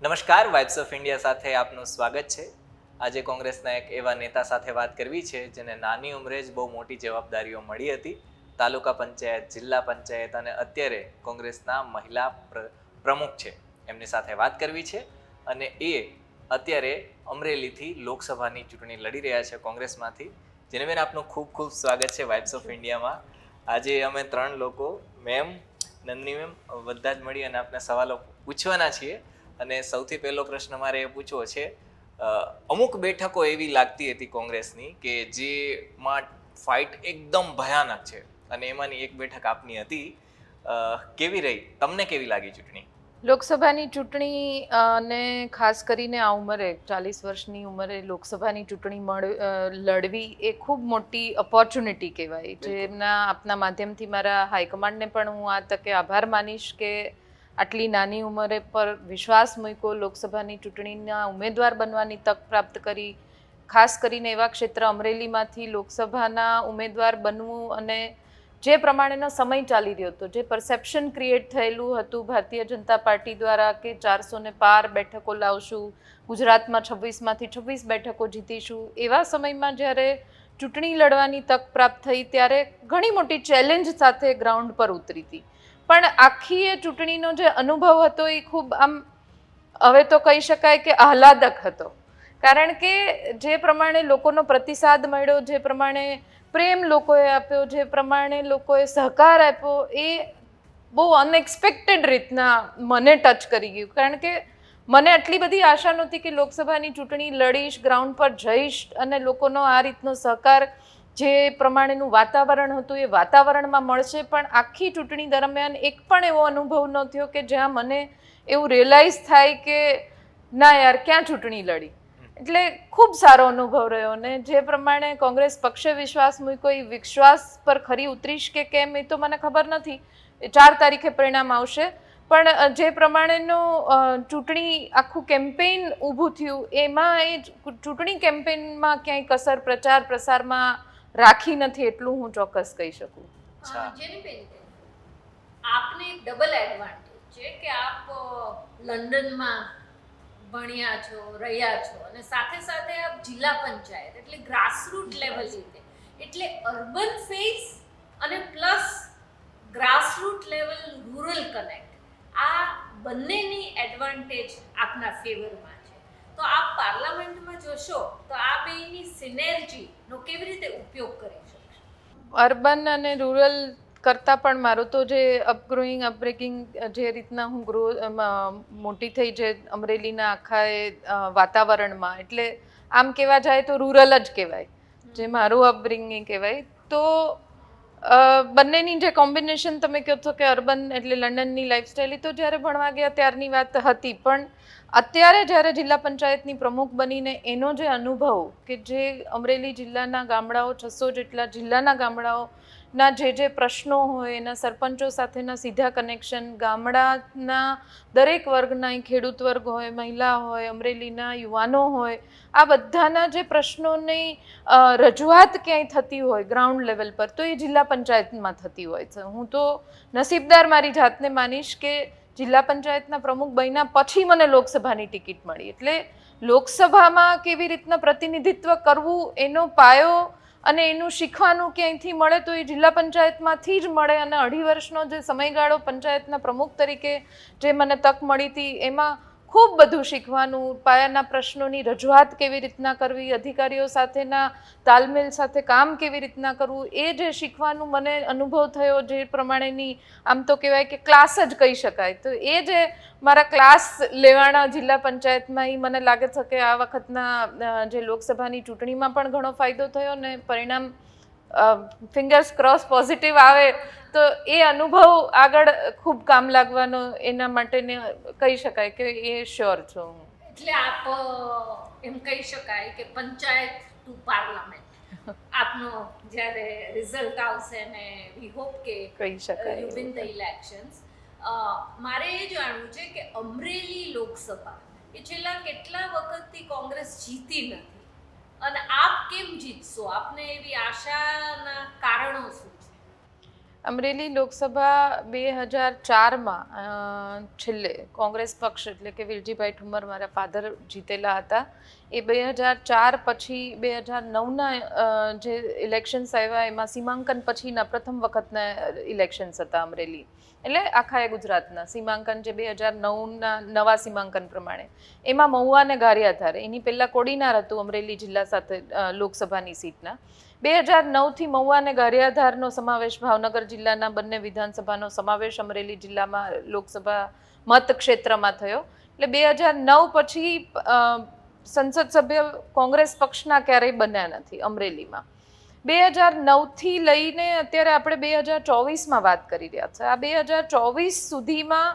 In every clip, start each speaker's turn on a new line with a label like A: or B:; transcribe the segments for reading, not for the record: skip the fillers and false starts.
A: નમસ્કાર, vibes of India સાથે આપનું સ્વાગત છે. આજે કોંગ્રેસના એક એવા નેતા સાથે વાત કરવી છે જેને નાની ઉંમરે જ બહુ મોટી જવાબદારીઓ મળી હતી. તાલુકા પંચાયત, જિલ્લા પંચાયત અને અત્યારે કોંગ્રેસના મહિલા પ્રમુખ છે. એમની સાથે વાત કરવી છે અને એ અત્યારે અમરેલીથી લોકસભાની ચૂંટણી લડી રહ્યા છે કોંગ્રેસમાંથી. જેનેબેન, આપનું ખૂબ ખૂબ સ્વાગત છે વાઇબ્સ ઓફ ઇન્ડિયામાં. આજે અમે 3 લોકો, મેમ, નંદની મેમ, બધા જ મળી અને આપને સવાલો પૂછવાના છીએ. અને સૌથી પહેલો પ્રશ્ન મારે એ પૂછવો છે, અમુક બેઠકો એવી લાગતી હતી કોંગ્રેસની કે જેમાં ફાઇટ એકદમ ભયાનક છે અને એમાંની એક બેઠક આપની હતી. કેવી રહી, તમને કેવી લાગી ચૂંટણી?
B: લોકસભાની ચૂંટણી અને ખાસ કરીને આ ઉંમરે 40 વર્ષની ઉંમરે લોકસભાની ચૂંટણી લડવી એ ખૂબ મોટી ઓપોર્ચ્યુનિટી કહેવાય. જેમના આપના માધ્યમથી મારા હાઈકમાન્ડને પણ હું આ તકે આભાર માનીશ કે આટલી નાની ઉંમરે પર વિશ્વાસ મૂક્યો, લોકસભાની ચૂંટણીના ઉમેદવાર બનવાની તક પ્રાપ્ત કરી. ખાસ કરીને એવા ક્ષેત્ર અમરેલીમાંથી લોકસભાના ઉમેદવાર બનવું અને જે પ્રમાણેનો સમય ચાલી રહ્યો હતો, જે પરસેપ્શન ક્રિએટ થયેલું હતું ભારતીય જનતા પાર્ટી દ્વારા કે 400 પાર બેઠકો લાવશું, ગુજરાતમાં 26માંથી 26 બેઠકો જીતીશું, એવા સમયમાં જ્યારે ચૂંટણી લડવાની તક પ્રાપ્ત થઈ ત્યારે ઘણી મોટી ચેલેન્જ સાથે ગ્રાઉન્ડ પર ઉતરી હતી. પણ આખી એ ચૂંટણીનો જે અનુભવ હતો એ ખૂબ આમ હવે તો કહી શકાય કે આહલાદક હતો. કારણ કે જે પ્રમાણે લોકોનો પ્રતિસાદ મળ્યો, જે પ્રમાણે પ્રેમ લોકોએ આપ્યો, જે પ્રમાણે લોકોએ સહકાર આપ્યો, એ બહુ અનએક્સપેક્ટેડ રીતના મને ટચ કરી ગયું. કારણ કે મને આટલી બધી આશા નહોતી કે લોકસભાની ચૂંટણી લડીશ, ગ્રાઉન્ડ પર જઈશ અને લોકોનો આ રીતનો સહકાર, જે પ્રમાણેનું વાતાવરણ હતું એ વાતાવરણમાં મળશે. પણ આખી ચૂંટણી દરમિયાન એક પણ એવો અનુભવ ન થયો કે જ્યાં મને એવું રિયલાઇઝ થાય કે ના યાર, ક્યાં ચૂંટણી લડી. એટલે ખૂબ સારો અનુભવ રહ્યો. અને જે પ્રમાણે કોંગ્રેસ પક્ષે વિશ્વાસ મૂક્યો, એ વિશ્વાસ પર ખરી ઉતરીશ કે કેમ એ તો મને ખબર નથી. 4 તારીખે પરિણામ આવશે. પણ જે પ્રમાણેનું ચૂંટણી આખું કેમ્પેઇન ઊભું થયું, એમાં એ ચૂંટણી કેમ્પેઇનમાં ક્યાંય કસર પ્રચાર પ્રસારમાં રાખી નથી, એટલું હું ચોક્કસ કહી શકું.
C: જેનીબેન, આપને એક ડબલ એડવાન્ટેજ છે કે આપ લંડનમાં ભણ્યા છો, રહ્યા છો અને સાથે સાથે આપ જિલ્લા પંચાયત એટલે ગ્રાસરૂટ લેવલ રીતે, એટલે અર્બન ફેઝ અને plus grassroot level rural connect, આ બંનેની એડવાન્ટેજ આપના ફેવરમાં છે. તો આપ પાર્લામેન્ટમાં જશો તો આ બેની સિનર્જીનો કેવી રીતે ઉપયોગ કરી શકશો?
B: અર્બન અને રૂરલ કરતાં પણ મારું તો જે અપબ્રિંગિંગ, જે રીતના હું મોટી થઈ, જે અમરેલીના આખા એ વાતાવરણમાં, એટલે આમ કહેવા જાય તો રૂરલ જ કહેવાય, જે મારું અપબ્રિંગિંગ કહેવાય. તો બંનેની જે કોમ્બિનેશન તમે કહો છો કે અર્બન એટલે લંડનની લાઈફસ્ટાઈલ, તો જ્યારે ભણવા ગયા ત્યારની વાત હતી. પણ અત્યારે જ્યારે જિલ્લા પંચાયતની પ્રમુખ બનીને એનો જે અનુભવ, કે જે અમરેલી જિલ્લાના ગામડાઓ, 600 જેટલા જિલ્લાના ગામડાઓના જે પ્રશ્નો હોય, એના સરપંચો સાથેના સીધા કનેક્શન, ગામડાના દરેક વર્ગના, ખેડૂત વર્ગ હોય, મહિલા હોય, અમરેલીના યુવાનો હોય, આ બધાના જે પ્રશ્નોની રજૂઆત ક્યાંય થતી હોય ગ્રાઉન્ડ લેવલ પર, તો એ જિલ્લા પંચાયતમાં થતી હોય છે. હું તો નસીબદાર મારી જાતને માનીશ કે જિલ્લા પંચાયતના પ્રમુખ બન્યા પછી મને લોકસભાની ટિકિટ મળી. એટલે લોકસભામાં કેવી રીતના પ્રતિનિધિત્વ કરવું, એનો પાયો અને એનું શીખવાનું ક્યાંયથી મળે તો એ જિલ્લા પંચાયતમાંથી જ મળે. અને 2.5 વર્ષનો જે સમયગાળો પંચાયતના પ્રમુખ તરીકે જે મને તક મળી હતી, એમાં ખૂબ બધું શીખવાનું, પાયાના પ્રશ્નોની રજૂઆત કેવી રીતના કરવી, અધિકારીઓ સાથેના તાલમેલ સાથે કામ કેવી રીતના કરવું, એ જે શીખવાનું મને અનુભવ થયો, જે પ્રમાણેની આમ તો કહેવાય કે ક્લાસ જ કહી શકાય. તો એ જે મારા ક્લાસ લેવાના જિલ્લા પંચાયતમાં, એ મને લાગે છે કે આ વખતના જે લોકસભાની ચૂંટણીમાં પણ ઘણો ફાયદો થયો. ને પરિણામ ફિંગર્સ ક્રોસ પોઝિટિવ આવે તો એ અનુભવ આગળ ખૂબ કામ લાગવાનો, એના માટે કહી શકાય કે એ શ્યોર છું.
C: એટલે આપ એમ કહી શકાય કે પંચાયત ટુ પાર્લામેન્ટ આપનો જ્યારે રિઝલ્ટ આવશે ને વી હોપ કે
B: કહી શકાય
C: યુ વિન ધ ઇલેક્શન્સ. મારે એ જાણવું છે કે અમરેલી લોકસભા એ છેલ્લા કેટલા વખતથી કોંગ્રેસ જીતી નથી અને આપ કેમ જીતશો? આપને એવી આશાના કારણો શું છે?
B: અમરેલી લોકસભા 2004માં છેલ્લે કોંગ્રેસ પક્ષ એટલે કે વિરજીભાઈ ઠુમર મારા ફાધર જીતેલા હતા. એ 2004 પછી 2009ના જે ઇલેક્શન્સ આવ્યા એમાં સીમાંકન પછીના પ્રથમ વખતના ઇલેક્શન્સ હતા અમરેલી, એટલે આખા ગુજરાતના સીમાંકન જે 2009ના નવા સીમાંકન પ્રમાણે એમાં મહુવા અને ગારિયાધાર, એની પહેલાં કોડીનાર હતું અમરેલી જિલ્લા સાથે લોકસભાની સીટના. 2009થી મહુવા અને ગારિયાધારનો સમાવેશ, ભાવનગર જિલ્લાના બંને વિધાનસભાનો સમાવેશ અમરેલી જિલ્લામાં લોકસભા મતક્ષેત્રમાં થયો. એટલે 2009 પછી સંસદ સભ્ય કોંગ્રેસ પક્ષના ક્યારેય બન્યા નથી અમરેલીમાં. 2009થી લઈને અત્યારે આપણે 2024માં વાત કરી રહ્યા છે. આ 2024 સુધીમાં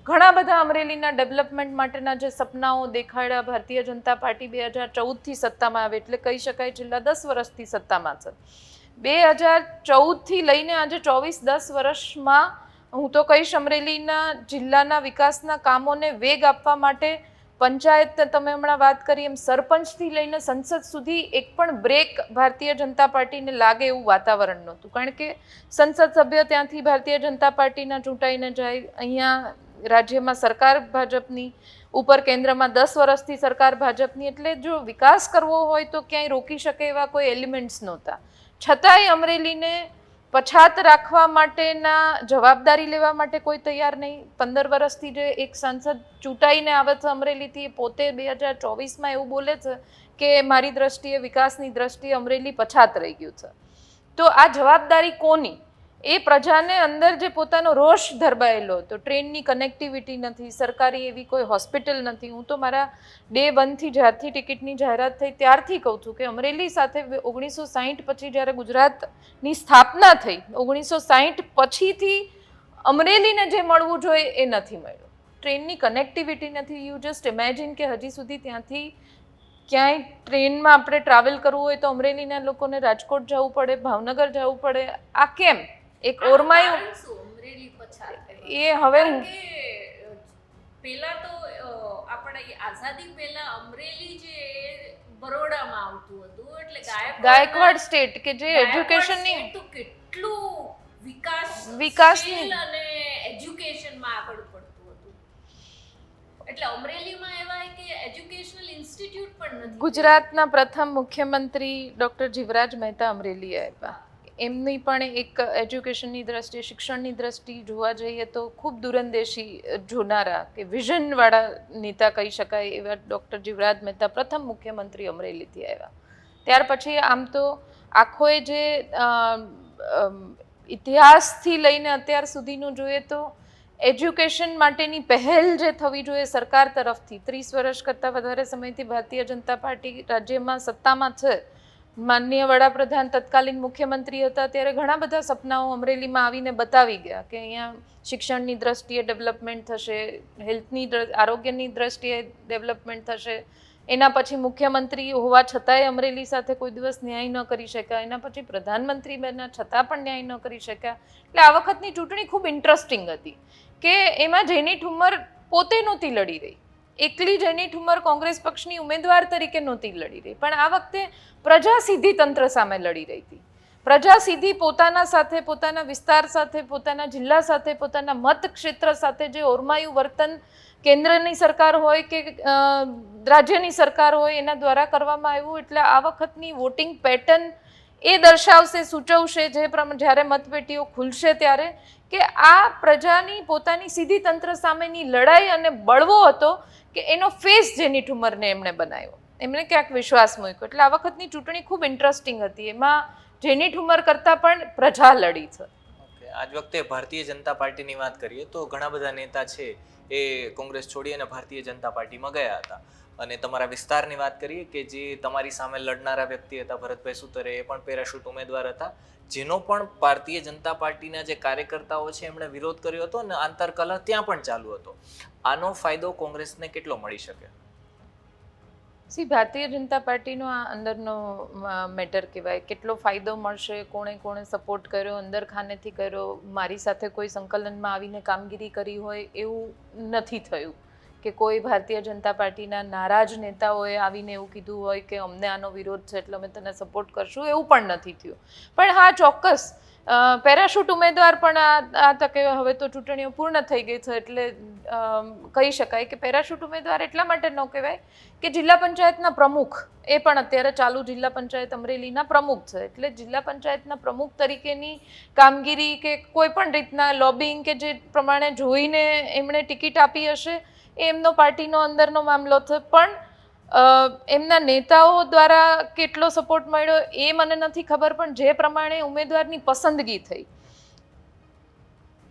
B: ઘણા બધા અમરેલીના ડેવલપમેન્ટ માટેના જે સપનાઓ દેખાડ્યા ભારતીય જનતા પાર્ટી 2014થી સત્તામાં આવે, એટલે કહી શકાય છેલ્લા 10 વર્ષથી સત્તામાં છે. 2014થી લઈને આજે 10 વર્ષમાં હું તો કહીશ અમરેલીના જિલ્લાના વિકાસના કામોને વેગ આપવા માટે પંચાયત, તમે હમણાં વાત કરી એમ સરપંચથી લઈને સંસદ સુધી એક પણ બ્રેક ભારતીય જનતા પાર્ટીને લાગે એવું વાતાવરણ નહોતું. કારણ કે સંસદ સભ્ય ત્યાંથી ભારતીય જનતા પાર્ટીના ચૂંટાઈને જાય, અહીંયા રાજ્યમાં સરકાર ભાજપની, ઉપર કેન્દ્રમાં 10 વર્ષથી સરકાર ભાજપની, એટલે જો વિકાસ કરવો હોય તો ક્યાંય રોકી શકે એવા કોઈ એલિમેન્ટ્સ નહોતા. છતાંય અમરેલીને પછાત રાખવા માટેના જવાબદારી લેવા માટે કોઈ તૈયાર નહીં. 15 વર્ષથી જે એક સાંસદ ચૂંટાઈને આવે છે અમરેલીથી, એ પોતે 2024માં એવું બોલે છે કે મારી દ્રષ્ટિએ, વિકાસની દ્રષ્ટિએ અમરેલી પછાત રહી ગયું છે. તો આ જવાબદારી કોની? એ પ્રજાને અંદર જે પોતાનો રોષ ધરબાયેલો હતો, ટ્રેનની કનેક્ટિવિટી નથી, સરકારી એવી કોઈ હોસ્પિટલ નથી. હું તો મારા ડે 1થી જ્યારથી ટિકિટની જાહેરાત થઈ ત્યારથી કહું છું કે અમરેલી સાથે 1960 પછી જ્યારે ગુજરાતની સ્થાપના થઈ, 1960 પછીથી અમરેલીને જે મળવું જોઈએ એ નથી મળ્યું. ટ્રેનની કનેક્ટિવિટી નથી. યુ જસ્ટ ઇમેજિન કે હજી સુધી ત્યાંથી ક્યાંય ટ્રેનમાં આપણે ટ્રાવેલ કરવું હોય તો અમરેલીના લોકોને રાજકોટ જવું પડે, ભાવનગર જવું પડે. આ કેમ? એક ઓરમાયું
C: અમરેલી પછાત
B: એ હવે
C: પહેલા તો આપણે આઝાદી પહેલા અમરેલી જે બરોડામાં આવતું હતું, એટલે
B: ગાયકવાડ સ્ટેટ કે જે એજ્યુકેશનની
C: તો કેટલું
B: વિકાસની
C: અને એજ્યુકેશનમાં આગળ પડતું હતું. એટલે અમરેલીમાં એવા કે એજ્યુકેશનલ ઇન્સ્ટિટ્યૂટ પણ નથી.
B: ગુજરાતના પ્રથમ મુખ્યમંત્રી ડૉક્ટર જીવરાજ મહેતા અમરેલી આવ્યા. એમની પણ એક એજ્યુકેશનની દ્રષ્ટિએ, શિક્ષણની દ્રષ્ટિએ જોવા જઈએ તો ખૂબ દૂરંદેશી જોનારા કે વિઝનવાળા નેતા કહી શકાય એવા ડૉક્ટર જીવરાજ મહેતા પ્રથમ મુખ્યમંત્રી અમરેલીથી આવ્યા. ત્યાર પછી આમ તો આખો જે ઇતિહાસથી લઈને અત્યાર સુધીનું જોઈએ તો એજ્યુકેશન માટેની પહેલ જે થવી જોઈએ સરકાર તરફથી, 30 વર્ષ કરતાં વધારે સમયથી ભારતીય જનતા પાર્ટી રાજ્યમાં સત્તામાં છે. માનનીય વડાપ્રધાન તત્કાલીન મુખ્યમંત્રી હતા ત્યારે ઘણા બધા સપનાઓ અમરેલીમાં આવીને બતાવી ગયા કે અહીંયા શિક્ષણની દ્રષ્ટિએ ડેવલપમેન્ટ થશે, હેલ્થની, આરોગ્યની દ્રષ્ટિએ ડેવલપમેન્ટ થશે. એના પછી મુખ્યમંત્રી હોવા છતાંય અમરેલી સાથે કોઈ દિવસ ન્યાય ન કરી શક્યા. એના પછી પ્રધાનમંત્રી બન્યા છતાં પણ ન્યાય ન કરી શક્યા. એટલે આ વખતની ચૂંટણી ખૂબ ઇન્ટરેસ્ટિંગ હતી કે એમાં જેની ઠુમ્મર પોતે નહોતી લડી રહી, એકલી જેની ઠુમ્મર કોંગ્રેસ પક્ષની ઉમેદવાર તરીકે નહોતી લડી રહી, પણ આ વખતે પ્રજા સીધી તંત્ર સામે લડી રહી હતી. પ્રજા સીધી પોતાના સાથે, પોતાના વિસ્તાર સાથે, પોતાના જિલ્લા સાથે, પોતાના મત ક્ષેત્ર સાથે જે ઓરમાયું વર્તન કેન્દ્રની સરકાર હોય કે રાજ્યની સરકાર હોય એના દ્વારા કરવામાં આવ્યું. એટલે આ વખતની વોટિંગ પેટર્ન એ દર્શાવશે, સૂચવશે જ્યારે મતપેટીઓ ખુલશે ત્યારે કે આ પ્રજાની પોતાની સીધી તંત્ર સામેની લડાઈ અને બળવો હતો કે એનો ફેસ જેની ઠુમ્મરને એમણે બનાવ્યો, એમણે ક્યાંક વિશ્વાસ મૂક્યો. એટલે આ વખતની ચૂંટણી ખૂબ ઇન્ટરેસ્ટિંગ હતી. એમાં જેની ઠુમ્મર કરતાં પણ પ્રજા લડી છે.
A: આજ વખતે ભારતીય જનતા પાર્ટીની વાત કરીએ તો ઘણા બધા નેતા છે એ કોંગ્રેસ છોડી અને ભારતીય જનતા પાર્ટીમાં ગયા હતા. અને તમારા વિસ્તારની વાત કરીએ કે જે તમારી સામે લડનારા વ્યક્તિ હતા ભરતભાઈ સુતરે, એ પણ પેરાશૂટ ઉમેદવાર હતા, જેનો પણ ભારતીય જનતા પાર્ટીના જે કાર્યકર્તાઓ છે એમણે વિરોધ કર્યો હતો અને આંતરકલહ ત્યાં પણ ચાલુ હતો. આનો ફાયદો કોંગ્રેસને કેટલો મળી શકે?
B: ભારતીય જનતા પાર્ટીનો આ અંદરનો મેટર કહેવાય. કેટલો ફાયદો મળશે, કોણે કોણે સપોર્ટ કર્યો, અંદર ખાનેથી કર્યો, મારી સાથે કોઈ સંકલનમાં આવીને કામગીરી કરી હોય એવું નથી થયું કે કોઈ ભારતીય જનતા પાર્ટીના નારાજ નેતાઓએ આવીને એવું કીધું હોય કે અમને આનો વિરોધ છે એટલે અમે તને સપોર્ટ કરશું, એવું પણ નથી થયું. પણ હા, ચોક્કસ પેરાશૂટ ઉમેદવાર પણ આ તકે હવે તો ચૂંટણીઓ પૂર્ણ થઈ ગઈ છે એટલે કહી શકાય કે પેરાશૂટ ઉમેદવાર એટલા માટે ન કહેવાય કે જિલ્લા પંચાયતના પ્રમુખ એ પણ અત્યારે ચાલુ જિલ્લા પંચાયત અમરેલીના પ્રમુખ છે. એટલે જિલ્લા પંચાયતના પ્રમુખ તરીકેની કામગીરી કે કોઈ પણ રીતના લોબિંગ કે જે પ્રમાણે જોઈને એમણે ટિકિટ આપી હશે એ એમનો પાર્ટીનો અંદરનો મામલો છે. પણ એમના નેતાઓ દ્વારા કેટલો સપોર્ટ મળ્યો એ મને નથી ખબર, પણ જે પ્રમાણે ઉમેદવારની પસંદગી થઈ,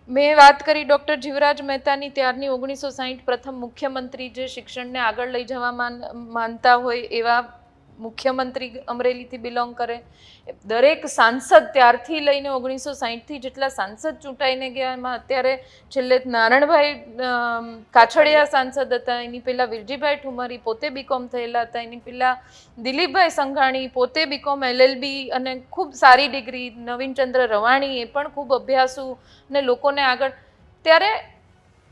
B: મેં વાત કરી ડૉક્ટર જીવરાજ મહેતાની, ત્યારની 1960 પ્રથમ મુખ્યમંત્રી જે શિક્ષણને આગળ લઈ જવા માનતા હોય એવા મુખ્યમંત્રી અમરેલીથી બિલોંગ કરે. દરેક સાંસદ ત્યારથી લઈને 1960થી જેટલા સાંસદ ચૂંટાઈને ગયા એમાં અત્યારે છેલ્લે નારણભાઈ કાછડિયા સાંસદ હતા, એની પહેલાં વિરજીભાઈ ઠુમરી પોતે બીકોમ થયેલા હતા, એની પહેલાં દિલીપભાઈ સંઘાણી પોતે બીકોમ LLB અને ખૂબ સારી ડિગ્રી, નવીનચંદ્ર રવાણી એ પણ ખૂબ અભ્યાસુ ને લોકોને આગળ. ત્યારે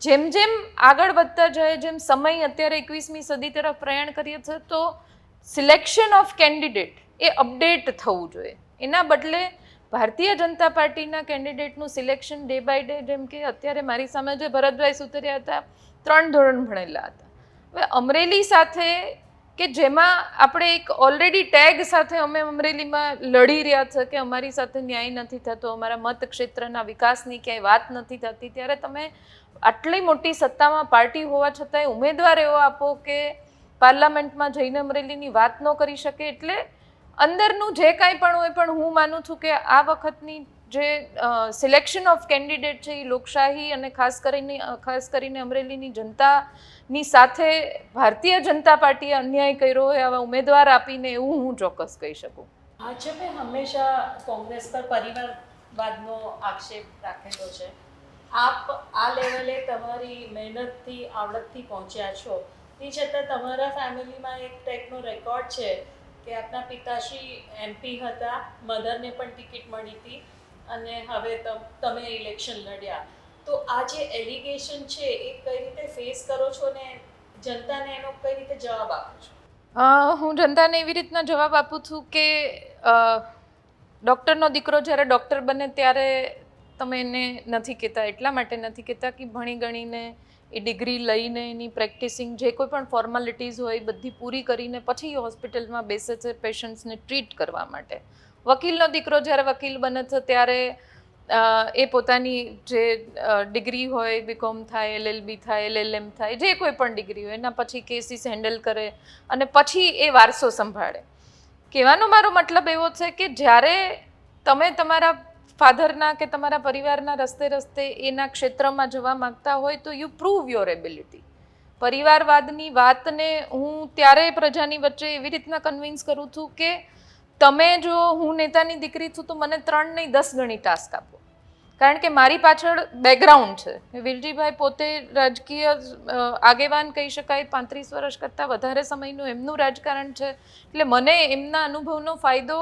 B: જેમ જેમ આગળ વધતા જાય, જેમ સમય અત્યારે 21મી સદી તરફ પ્રયાણ કરીએ છીએ, તો selection of candidate A update થવું જોઈએ. એના બદલે ભારતીય જનતા પાર્ટીના કેન્ડિડેટનું સિલેક્શન ડે બાય ડે, જેમ કે અત્યારે મારી સામે જે ભરતભાઈ સુતરિયા હતા 3 ધોરણ ભણેલા હતા. હવે અમરેલી સાથે કે જેમાં આપણે એક ઓલરેડી ટેગ સાથે અમે અમરેલીમાં લડી રહ્યા છે કે અમારી સાથે ન્યાય નથી થતો, અમારા મત ક્ષેત્રના વિકાસની ક્યાંય વાત નથી થતી, ત્યારે તમે આટલી મોટી સત્તામાં પાર્ટી હોવા છતાંય ઉમેદવાર એવો આપો કે પાર્લામેન્ટમાં જઈને અમરેલીની વાત ન કરી શકે. એટલે અંદરનું જે કાંઈ પણ હોય, પણ હું માનું છું કે આ વખતની જે સિલેક્શન ઓફ કેન્ડિડેટ છે એ લોકશાહી અને ખાસ કરીને અમરેલીની જનતાની સાથે ભારતીય જનતા પાર્ટીએ અન્યાય કર્યો હોય આવા ઉમેદવાર આપીને, એવું હું ચોક્કસ કહી શકું.
D: ભાજપે હંમેશા કોંગ્રેસ પર પરિવારવાદનો આક્ષેપ રાખેલો છે. આપ આ લેવલે તમારી મહેનતથી આવડતથી પહોંચ્યા છો, તે છતાં તમારા ફેમિલીમાં એક ટાઈપનો રેકોર્ડ છે કે આપના પિતાશ્રી MP હતા, મધરને પણ ટિકિટ મળી હતી અને હવે તમે ઇલેક્શન લડ્યા. તો આ જે એલિગેશન છે એ કઈ રીતે ફેસ કરો છો ને જનતાને એનો કઈ રીતે જવાબ આપો છો?
B: હું જનતાને એવી રીતના જવાબ આપું છું કે ડૉક્ટરનો દીકરો જ્યારે ડૉક્ટર બને ત્યારે તમે એને નથી કહેતા, એટલા માટે નથી કહેતા કે ભણી ગણીને એ ડિગ્રી લઈને એની પ્રેક્ટિસિંગ જે કોઈ પણ ફોર્માલિટીઝ હોય એ બધી પૂરી કરીને પછી એ હોસ્પિટલમાં બેસે છે પેશન્ટ્સને ટ્રીટ કરવા માટે. વકીલનો દીકરો જ્યારે વકીલ બને છે ત્યારે એ પોતાની જે ડિગ્રી હોય, બીકોમ થાય, LLB થાય, LLM થાય, જે કોઈ પણ ડિગ્રી હોય એના પછી કેસીસ હેન્ડલ કરે અને પછી એ વારસો સંભાળે. કહેવાનો મારો મતલબ એવો છે કે જ્યારે તમે તમારા ફાધરના કે તમારા પરિવારના રસ્તે એના ક્ષેત્રમાં જવા માંગતા હોય તો યુ પ્રૂવ યોર એબિલિટી. પરિવારવાદની વાતને હું ત્યારે પ્રજાની વચ્ચે એવી રીતના કન્વિન્સ કરું છું કે તમે જો હું નેતાની દીકરી છું તો મને 3 નહીં 10 ગણી ટાસ્ક આપો, કારણ કે મારી પાછળ બેકગ્રાઉન્ડ છે. વિરજીભાઈ પોતે રાજકીય આગેવાન કહી શકાય, 35 વર્ષ કરતાં વધારે સમયનું એમનું રાજકારણ છે, એટલે મને એમના અનુભવનો ફાયદો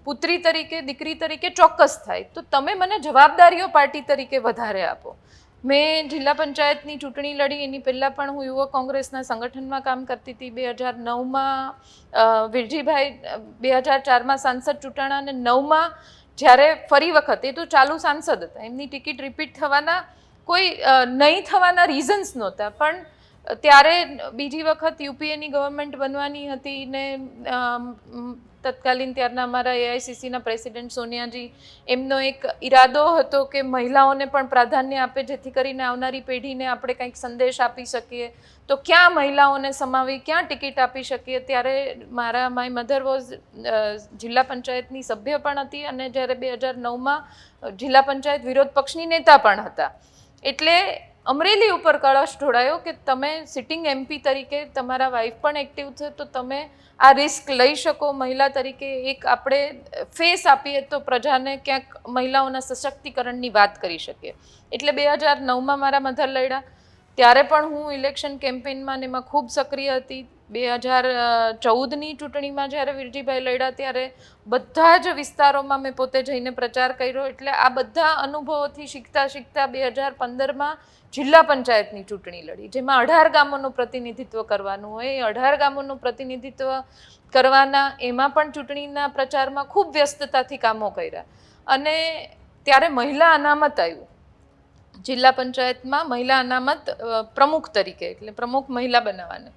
B: પુત્રી તરીકે, દીકરી તરીકે ચોક્કસ થાય. તો તમે મને જવાબદારીઓ પાર્ટી તરીકે વધારે આપો. મેં જિલ્લા પંચાયતની ચૂંટણી લડી, એની પહેલાં પણ હું યુવક કોંગ્રેસના સંગઠનમાં કામ કરતી હતી. 2009માં વિરજીભાઈ 2004માં સાંસદ ચૂંટાણા અને 9માં જ્યારે ફરી વખત, એ તો ચાલુ સાંસદ હતા, એમની ટિકિટ રિપીટ થવાના કોઈ નહીં થવાના રીઝન્સ નહોતા, પણ ત્યારે બીજી વખત UPAની ગવર્મેન્ટ બનવાની હતી ને તત્કાલીન ત્યારના અમારા AICCના પ્રેસિડેન્ટ સોનિયાજી, એમનો એક ઈરાદો હતો કે મહિલાઓને પણ પ્રાધાન્ય આપે જેથી કરીને આવનારી પેઢીને આપણે કંઈક સંદેશ આપી શકીએ. તો ક્યાં મહિલાઓને સમાવી, ક્યાં ટિકિટ આપી શકીએ. ત્યારે માય મધર વોઝ જિલ્લા પંચાયતની સભ્ય પણ હતી અને જ્યારે 2009માં જિલ્લા પંચાયત વિરોધ પક્ષની નેતા પણ હતા. એટલે અમરેલી ઉપર કળશ ઢોળાયો કે તમે સિટિંગ MP તરીકે, તમારા વાઈફ પણ એક્ટિવ છે, તો તમે આ રિસ્ક લઈ શકો. મહિલા તરીકે એક આપણે ફેસ આપીએ તો પ્રજાને ક્યાંક મહિલાઓના સશક્તિકરણની વાત કરી શકીએ. એટલે 2009માં મારા મધર લડ્યા, ત્યારે પણ હું ઇલેક્શન કેમ્પેઇનમાં ને એમાં ખૂબ સક્રિય હતી. 2014ની ચૂંટણીમાં જ્યારે વિરજીભાઈ લડ્યા ત્યારે બધા જ વિસ્તારોમાં મેં પોતે જઈને પ્રચાર કર્યો. એટલે આ બધા અનુભવોથી શીખતા 2015માં જિલ્લા પંચાયતની ચૂંટણી લડી, જેમાં 18 ગામોનું પ્રતિનિધિત્વ કરવાનું હોય. 18 ગામોનું પ્રતિનિધિત્વ કરવાના એમાં પણ ચૂંટણીના પ્રચારમાં ખૂબ વ્યસ્તતાથી કામો કર્યા અને ત્યારે મહિલા અનામત આવ્યું જિલ્લા પંચાયતમાં, મહિલા અનામત પ્રમુખ તરીકે, એટલે પ્રમુખ મહિલા બનાવવાને.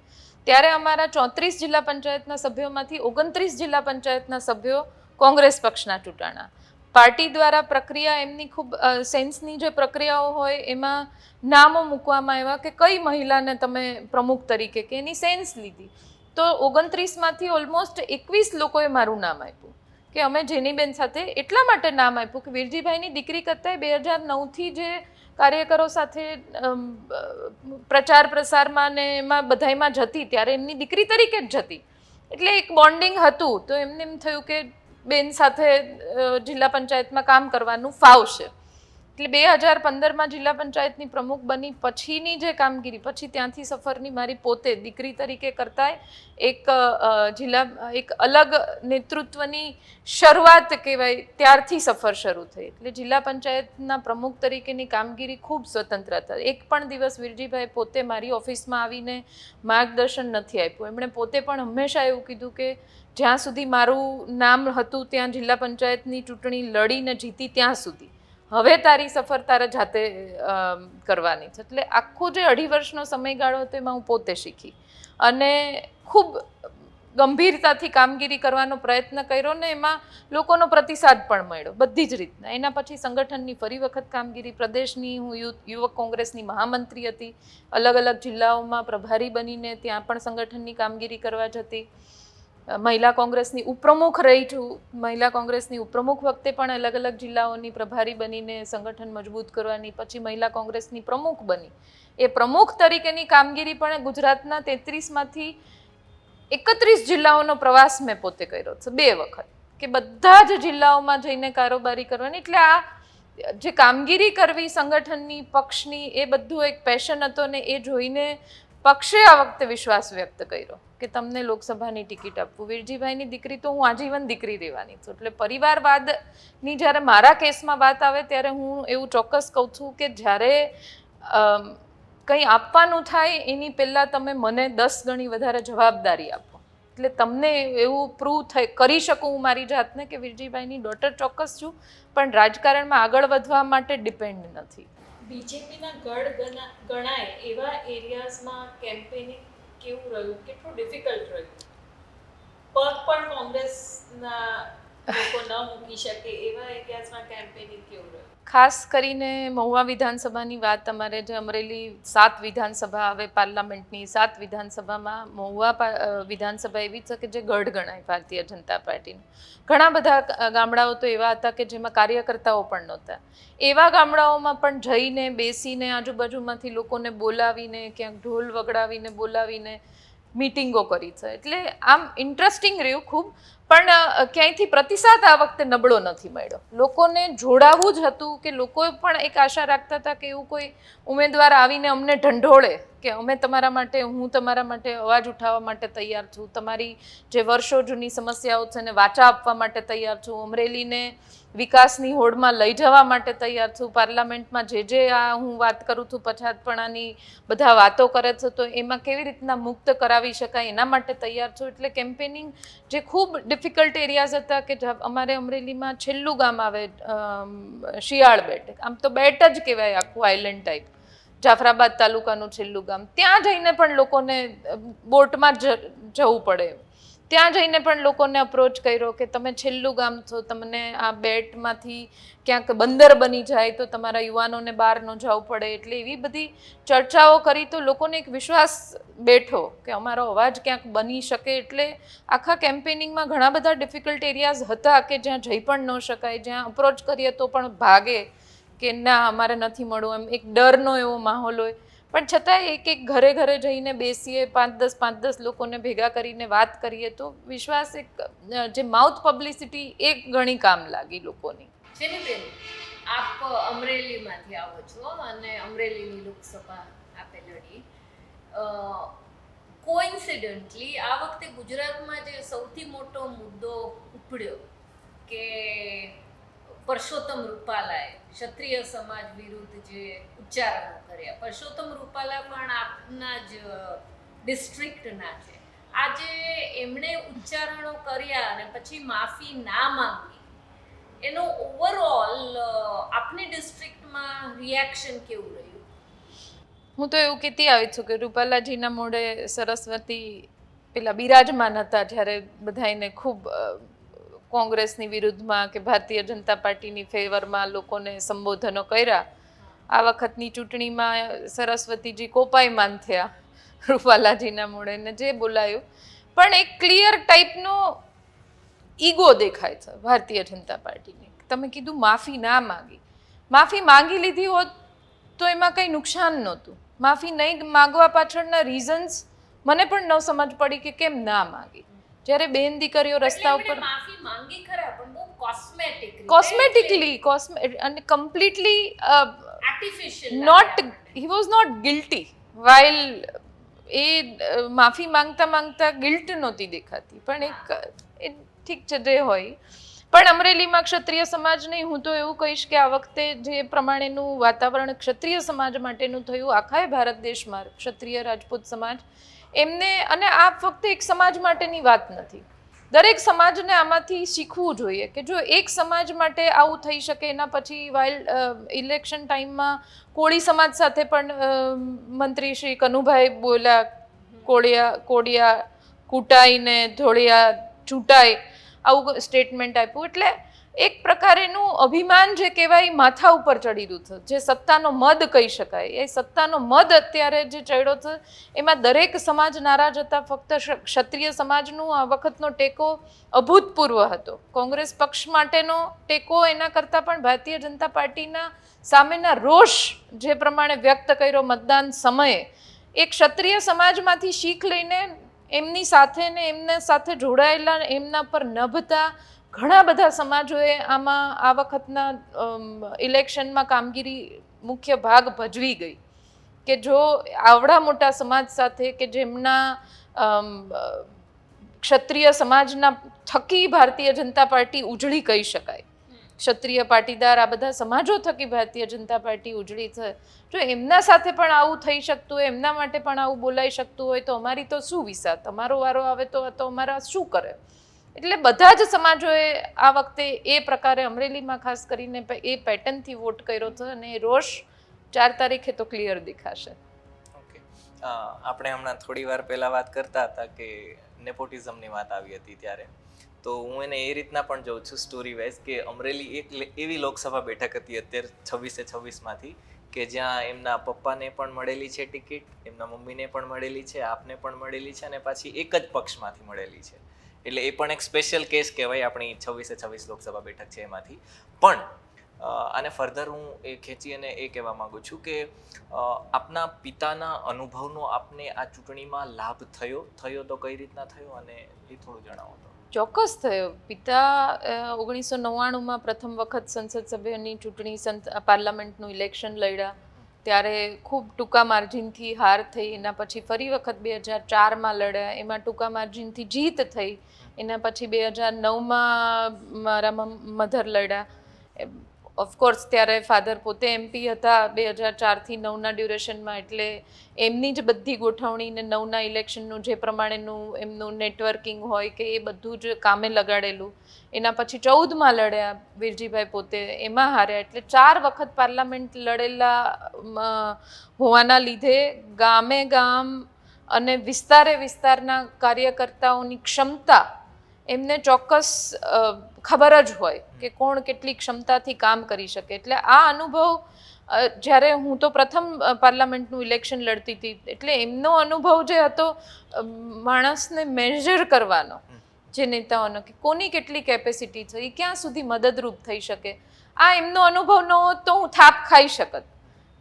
B: ત્યારે અમારા 34 જિલ્લા પંચાયતના સભ્યોમાંથી 29 જિલ્લા પંચાયતના સભ્યો કોંગ્રેસ પક્ષના ચૂંટાણા. પાર્ટી દ્વારા પ્રક્રિયા એમની ખૂબ સેન્સની જે પ્રક્રિયાઓ હોય એમાં નામો મૂકવામાં આવ્યા કે કઈ મહિલાને તમે પ્રમુખ તરીકે, કે એની સેન્સ લીધી. તો 29માંથી ઓલમોસ્ટ 21 લોકોએ મારું નામ આપ્યું કે અમે જેનીબેન સાથે એટલા માટે નામ આપ્યું કે વીરજીભાઈની દીકરી કરતાં 2009થી જે કાર્યકરો સાથે પ્રચાર પ્રસારમાં ને એમાં બધાયમાં જતી, ત્યારે એમની દીકરી તરીકે જ જતી, એટલે એક બોન્ડિંગ હતું. તો એમને એમ થયું કે બેન સાથે જિલ્લા પંચાયતમાં કામ કરવાનું ફાવશે. એટલે 2015માં જિલ્લા પંચાયતની પ્રમુખ બની પછીની જે કામગીરી, પછી ત્યાંથી સફરની મારી પોતે દીકરી તરીકે કરતાંય એક અલગ નેતૃત્વની શરૂઆત કહેવાય, ત્યારથી સફર શરૂ થઈ. એટલે જિલ્લા પંચાયતના પ્રમુખ તરીકેની કામગીરી ખૂબ સ્વતંત્ર હતા. એક પણ દિવસ વીરજીભાઈ પોતે મારી ઓફિસમાં આવીને માર્ગદર્શન નથી આપ્યું. એમણે પોતે પણ હંમેશા એવું કીધું કે જ્યાં સુધી મારું નામ હતું ત્યાં જિલ્લા પંચાયતની ચૂંટણી લડીને જીતી ત્યાં સુધી, હવે તારી સફર તારે જાતે કરવાની છે. એટલે આખો જે 2.5 વર્ષનો સમયગાળો હતો એમાં હું પોતે શીખી અને ખૂબ ગંભીરતાથી કામગીરી કરવાનો પ્રયત્ન કર્યો ને એમાં લોકોનો પ્રતિસાદ પણ મળ્યો બધી જ રીતના. એના પછી સંગઠનની ફરી વખત કામગીરી, પ્રદેશની હું યુવક કોંગ્રેસની મહામંત્રી હતી, અલગ અલગ જિલ્લાઓમાં પ્રભારી બનીને ત્યાં પણ સંગઠનની કામગીરી કરવા જતી. મહિલા કોંગ્રેસની ઉપપ્રમુખ રહી છું. મહિલા કોંગ્રેસની ઉપપ્રમુખ વખતે પણ અલગ અલગ જિલ્લાઓની પ્રભારી બનીને સંગઠન મજબૂત કરવાની. પછી મહિલા કોંગ્રેસની પ્રમુખ બની. એ પ્રમુખ તરીકેની કામગીરી પણ ગુજરાતના 33માંથી 31 જિલ્લાઓનો પ્રવાસ મેં પોતે કર્યો છે 2 વખત, કે બધા જ જિલ્લાઓમાં જઈને કારોબારી કરવાની. એટલે આ જે કામગીરી કરવી સંગઠનની, પક્ષની, એ બધું એક પેશન હતો ને એ જોઈને પક્ષે આ વખતે વિશ્વાસ વ્યક્ત કર્યો કે તમને લોકસભાની ટિકિટ આપવું. વીરજીભાઈની દીકરી તો હું આજીવન દીકરી રહેવાની છું. એટલે પરિવારવાદની જ્યારે મારા કેસમાં વાત આવે ત્યારે હું એવું ચોક્કસ કહું છું કે જ્યારે કંઈ આપવાનું થાય એની પહેલાં તમે મને 10 ગણી વધારે જવાબદારી આપો. એટલે તમને એવું પ્રૂવ કરી શકું હું મારી જાતને કે વીરજીભાઈની ડોટર ચોક્કસ છું, પણ રાજકારણમાં આગળ વધવા માટે ડિપેન્ડ નથી.
D: બીજેપીના ગઢ ગણાય એવા એરિયાઝમાં કેમ્પેનિંગ કેવું રહ્યું, કેટલું ડિફિકલ્ટ રહ્યું? પગ પણ કોંગ્રેસના લોકો ન મૂકી શકે એવા એરિયાઝમાં કેમ્પેનિંગ કેવું રહ્યું?
B: ખાસ કરીને મહુવા વિધાનસભાની વાત, અમારે જે અમરેલી 7 વિધાનસભા આવે પાર્લામેન્ટની, 7 વિધાનસભામાં મહુવા વિધાનસભા એવી છે કે જે ગઢ ગણાય ભારતીય જનતા પાર્ટીનું. ઘણા બધા ગામડાઓ તો એવા હતા કે જેમાં કાર્યકર્તાઓ પણ નહોતા. એવા ગામડાઓમાં પણ જઈને બેસીને આજુબાજુમાંથી લોકોને બોલાવીને, ક્યાંક ઢોલ વગડાવીને બોલાવીને મીટિંગો કરી છે. એટલે આમ ઇન્ટરેસ્ટિંગ રહ્યું ખૂબ, પણ ક્યાંયથી પ્રતિસાદ આ વખતે નબળો નથી મળ્યો. લોકોને જોડાવું જ હતું કે લોકો પણ એક આશા રાખતા હતા કે એવું કોઈ ઉમેદવાર આવીને અમને ઢંઢોળે કે અમે તમારા માટે, હું તમારા માટે અવાજ ઉઠાવવા માટે તૈયાર છું, તમારી જે વર્ષો જૂની સમસ્યાઓ છે એને વાચા આપવા માટે તૈયાર છું, અમરેલીને વિકાસની હોડમાં લઈ જવા માટે તૈયાર છું, પાર્લામેન્ટમાં જે આ હું વાત કરું છું પછાતપણાની બધા વાતો કરે છે તો એમાં કેવી રીતના મુક્ત કરાવી શકાય એના માટે તૈયાર છું. એટલે કેમ્પેનિંગ જે ખૂબ ડિફિકલ્ટ એરિયાઝ હતા કે અમારે અમરેલીમાં છેલ્લું ગામ આવે શિયાળ બેટ, આમ તો બેટ જ કહેવાય આખું આઇલેન્ડ ટાઈપ, જાફરાબાદ તાલુકાનું છેલ્લું ગામ. ત્યાં જઈને પણ લોકોને બોટમાં જવું પડે, ત્યાં જઈને પણ લોકોને અપ્રોચ કર્યો કે તમે છેલ્લું ગામ છો, તમને આ બેટમાંથી ક્યાંક બંદર બની જાય તો તમારા યુવાનોને બહાર ન જવું પડે. એટલે એવી બધી ચર્ચાઓ કરી તો લોકોને એક વિશ્વાસ બેઠો કે અમારો અવાજ ક્યાંક બની શકે. એટલે આખા કેમ્પેનિંગમાં ઘણા બધા ડિફિકલ્ટ એરિયાઝ હતા કે જ્યાં જઈ પણ ન શકાય, જ્યાં અપ્રોચ કરીએ તો પણ ભાગે કે ના અમારે નથી મળવું, એમ એક ડરનો એવો માહોલ હોય. પણ છતાં એક ઘરે ઘરે જઈને બેસીએ, 5-10 લોકોને ભેગા કરીને વાત કરીએ તો વિશ્વાસ, એક જે માઉથ પબ્લિસિટી એ ઘણી કામ લાગી લોકોની.
C: જેનીબેન, આપ અમરેલીમાંથી આવો છો અને અમરેલીની લોકસભા આપે લડી. કોઇન્સિડન્ટલી આ વખતે ગુજરાતમાં જે સૌથી મોટો મુદ્દો ઉપડ્યો કે પરસોત્તમ રૂપાલાએ ક્ષત્રિય સમાજ વિરુદ્ધ જે ઉચ્ચારણો કર્યા, પરસોત્તમ રૂપાલા પણ આપના જ ડિસ્ટ્રિક્ટના છે. આજે એમણે ઉચ્ચારણો કર્યા અને પછી માફી ના માંગી, એનો ઓવરઓલ આપની ડિસ્ટ્રિક્ટમાં રિએક્શન કેવું રહ્યું?
B: હું તો એવું કહેતી આવી છું કે રૂપાલાજીના મોઢે સરસ્વતી પેલા બિરાજમાન હતા જ્યારે બધાને ખૂબ કોંગ્રેસની વિરુદ્ધમાં કે ભારતીય જનતા પાર્ટીની ફેવરમાં લોકોને સંબોધનો કર્યા. આ વખતની ચૂંટણીમાં સરસ્વતીજી કોપાયમાન થયા રૂપાલાજીના મોઢે ને જે બોલાયું, પણ એક ક્લિયર ટાઈપનો ઈગો દેખાય છે ભારતીય જનતા પાર્ટીને. તમે કીધું માફી ના માંગી, માફી માંગી લીધી હોત તો એમાં કંઈ નુકસાન નહોતું. માફી નહીં માંગવા પાછળના રીઝન્સ મને પણ ન સમજ પડી કે કેમ ના માંગી. જ્યારે બેન દીકરીઓ રસ્તા
C: એટલે
B: ઉપર
C: એમણે માફી માંગી ખરા, પણ બહુ
B: કોસ્મેટિકલી અને completely
C: artificial
B: not he was not guilty while a માફી માંગતા ગિલ્ટ નહોતી દેખાતી. પણ એ ઠીક છે જે હોય. પણ અમરેલીમાં ક્ષત્રિય સમાજ નહીં, હું તો એવું કહીશ કે આ વખતે જે પ્રમાણેનું વાતાવરણ ક્ષત્રિય સમાજ માટેનું થયું આખા ભારત દેશમાં, ક્ષત્રિય રાજપૂત સમાજ એમને, અને આ ફક્ત એક સમાજ માટેની વાત નથી, દરેક સમાજને આમાંથી શીખવું જોઈએ કે જો એક સમાજ માટે આવું થઈ શકે, એના પછી વાઇલ ઇલેક્શન ટાઈમમાં કોળી સમાજ સાથે પણ મંત્રી શ્રી કનુભાઈ બોલ્યા, કોડિયા કૂટાઈને ધોળિયા ચૂંટાય, આવું સ્ટેટમેન્ટ આપ્યું. એટલે એક પ્રકારેનું અભિમાન જે કહેવાય માથા ઉપર ચડી રહ્યું છે, જે સત્તાનો મદ કહી શકાય, એ સત્તાનો મદ અત્યારે જે ચડ્યો છે એમાં દરેક સમાજ નારાજ હતા. ફક્ત ક્ષત્રિય સમાજનું આ વખતનો ટેકો અભૂતપૂર્વ હતો. કોંગ્રેસ પક્ષ માટેનો ટેકો એના કરતાં પણ ભારતીય જનતા પાર્ટીના સામેના રોષ જે પ્રમાણે વ્યક્ત કર્યો મતદાન સમયે, એ ક્ષત્રિય સમાજમાંથી શીખ લઈને એમની સાથે ને એમના સાથે જોડાયેલા એમના પર નભતા ઘણા બધા સમાજોએ આમાં આ વખતના ઇલેક્શનમાં કામગીરી મુખ્ય ભાગ ભજવી ગઈ. કે જો આવડા મોટા સમાજ સાથે કે જેમના ક્ષત્રિય સમાજના થકી ભારતીય જનતા પાર્ટી ઉજળી કહી શકાય, ક્ષત્રિય પાટીદાર આ બધા સમાજો થકી ભારતીય જનતા પાર્ટી ઉજળી છે, જો એમના સાથે પણ આવું થઈ શકતું હોય, એમના માટે પણ આવું બોલાઈ શકતું હોય, તો અમારી તો શું વિસા, તમારો વારો આવે તો અમારા શું કરે. એટલે બધા જ સમાજોએ આ વખતે એ પ્રકારે અમરેલીમાં ખાસ કરીને એ પેટર્નથી વોટ કર્યો છે અને એ રોષ 4 તારીખે તો ક્લિયર દેખાશે.
A: ઓકે, આપણે હમણાં થોડી વાર પહેલા વાત કરતા હતા કે નેપોટિઝમની વાત આવી હતી, ત્યારે તો હું એને એ રીતના પણ જોઉં છું સ્ટોરી વાઇઝ કે અમરેલી એક એવી લોકસભા બેઠક હતી અત્યારે 26/26માંથી કે જ્યાં એમના પપ્પાને પણ મળેલી છે ટિકિટ, એમના મમ્મીને પણ મળેલી છે, આપને પણ મળેલી છે, અને પાછી એક જ પક્ષમાંથી મળેલી છે. એટલે એ પણ એક સ્પેશિયલ કેસ કહેવાય આપણી 26/26 લોકસભા બેઠક છે એમાંથી. પણ આને ફર્ધર હું એ ખેંચી અને એ કહેવા માગું છું કે આપના પિતાના અનુભવનો આપને આ ચૂંટણીમાં લાભ થયો તો કઈ રીતના થયો, અને એ થોડું જણાવો તો.
B: ચોક્કસ થયો. પિતા 1999માં પ્રથમ વખત સંસદ સભ્યની ચૂંટણી પાર્લામેન્ટનું ઇલેક્શન લડ્યા, ત્યારે ખૂબ ટૂંકા માર્જિનથી હાર થઈ. એના પછી ફરી વખત 2004માં લડ્યા, એમાં ટૂંકા માર્જિનથી જીત થઈ. એના પછી 2009માં મારા મધર લડ્યા. ઓફકોર્સ ત્યારે ફાધર પોતે એમપી હતા 2004થી 9ના ડ્યુરેશનમાં, એટલે એમની જ બધી ગોઠવણી ને 9ના ઇલેક્શનનું જે પ્રમાણેનું એમનું નેટવર્કિંગ હોય કે એ બધું જ કામે લગાડેલું. એના પછી 14માં લડ્યા વીરજીભાઈ પોતે, એમાં હાર્યા. એટલે 4 વખત પાર્લામેન્ટ લડેલા હોવાના લીધે ગામે ગામ અને વિસ્તારના કાર્યકર્તાઓની ક્ષમતા એમને ચોક્કસ ખબર જ હોય કે કોણ કેટલી ક્ષમતાથી કામ કરી શકે. એટલે આ અનુભવ જ્યારે હું તો પ્રથમ પાર્લામેન્ટનું ઇલેક્શન લડતી હતી, એટલે એમનો અનુભવ જે હતો માણસને મેજર કરવાનો, જે નેતાઓનો કે કોની કેટલી કેપેસિટી છે, એ ક્યાં સુધી મદદરૂપ થઈ શકે, આ એમનો અનુભવ ન હોત તો હું થાપ ખાઈ શકત.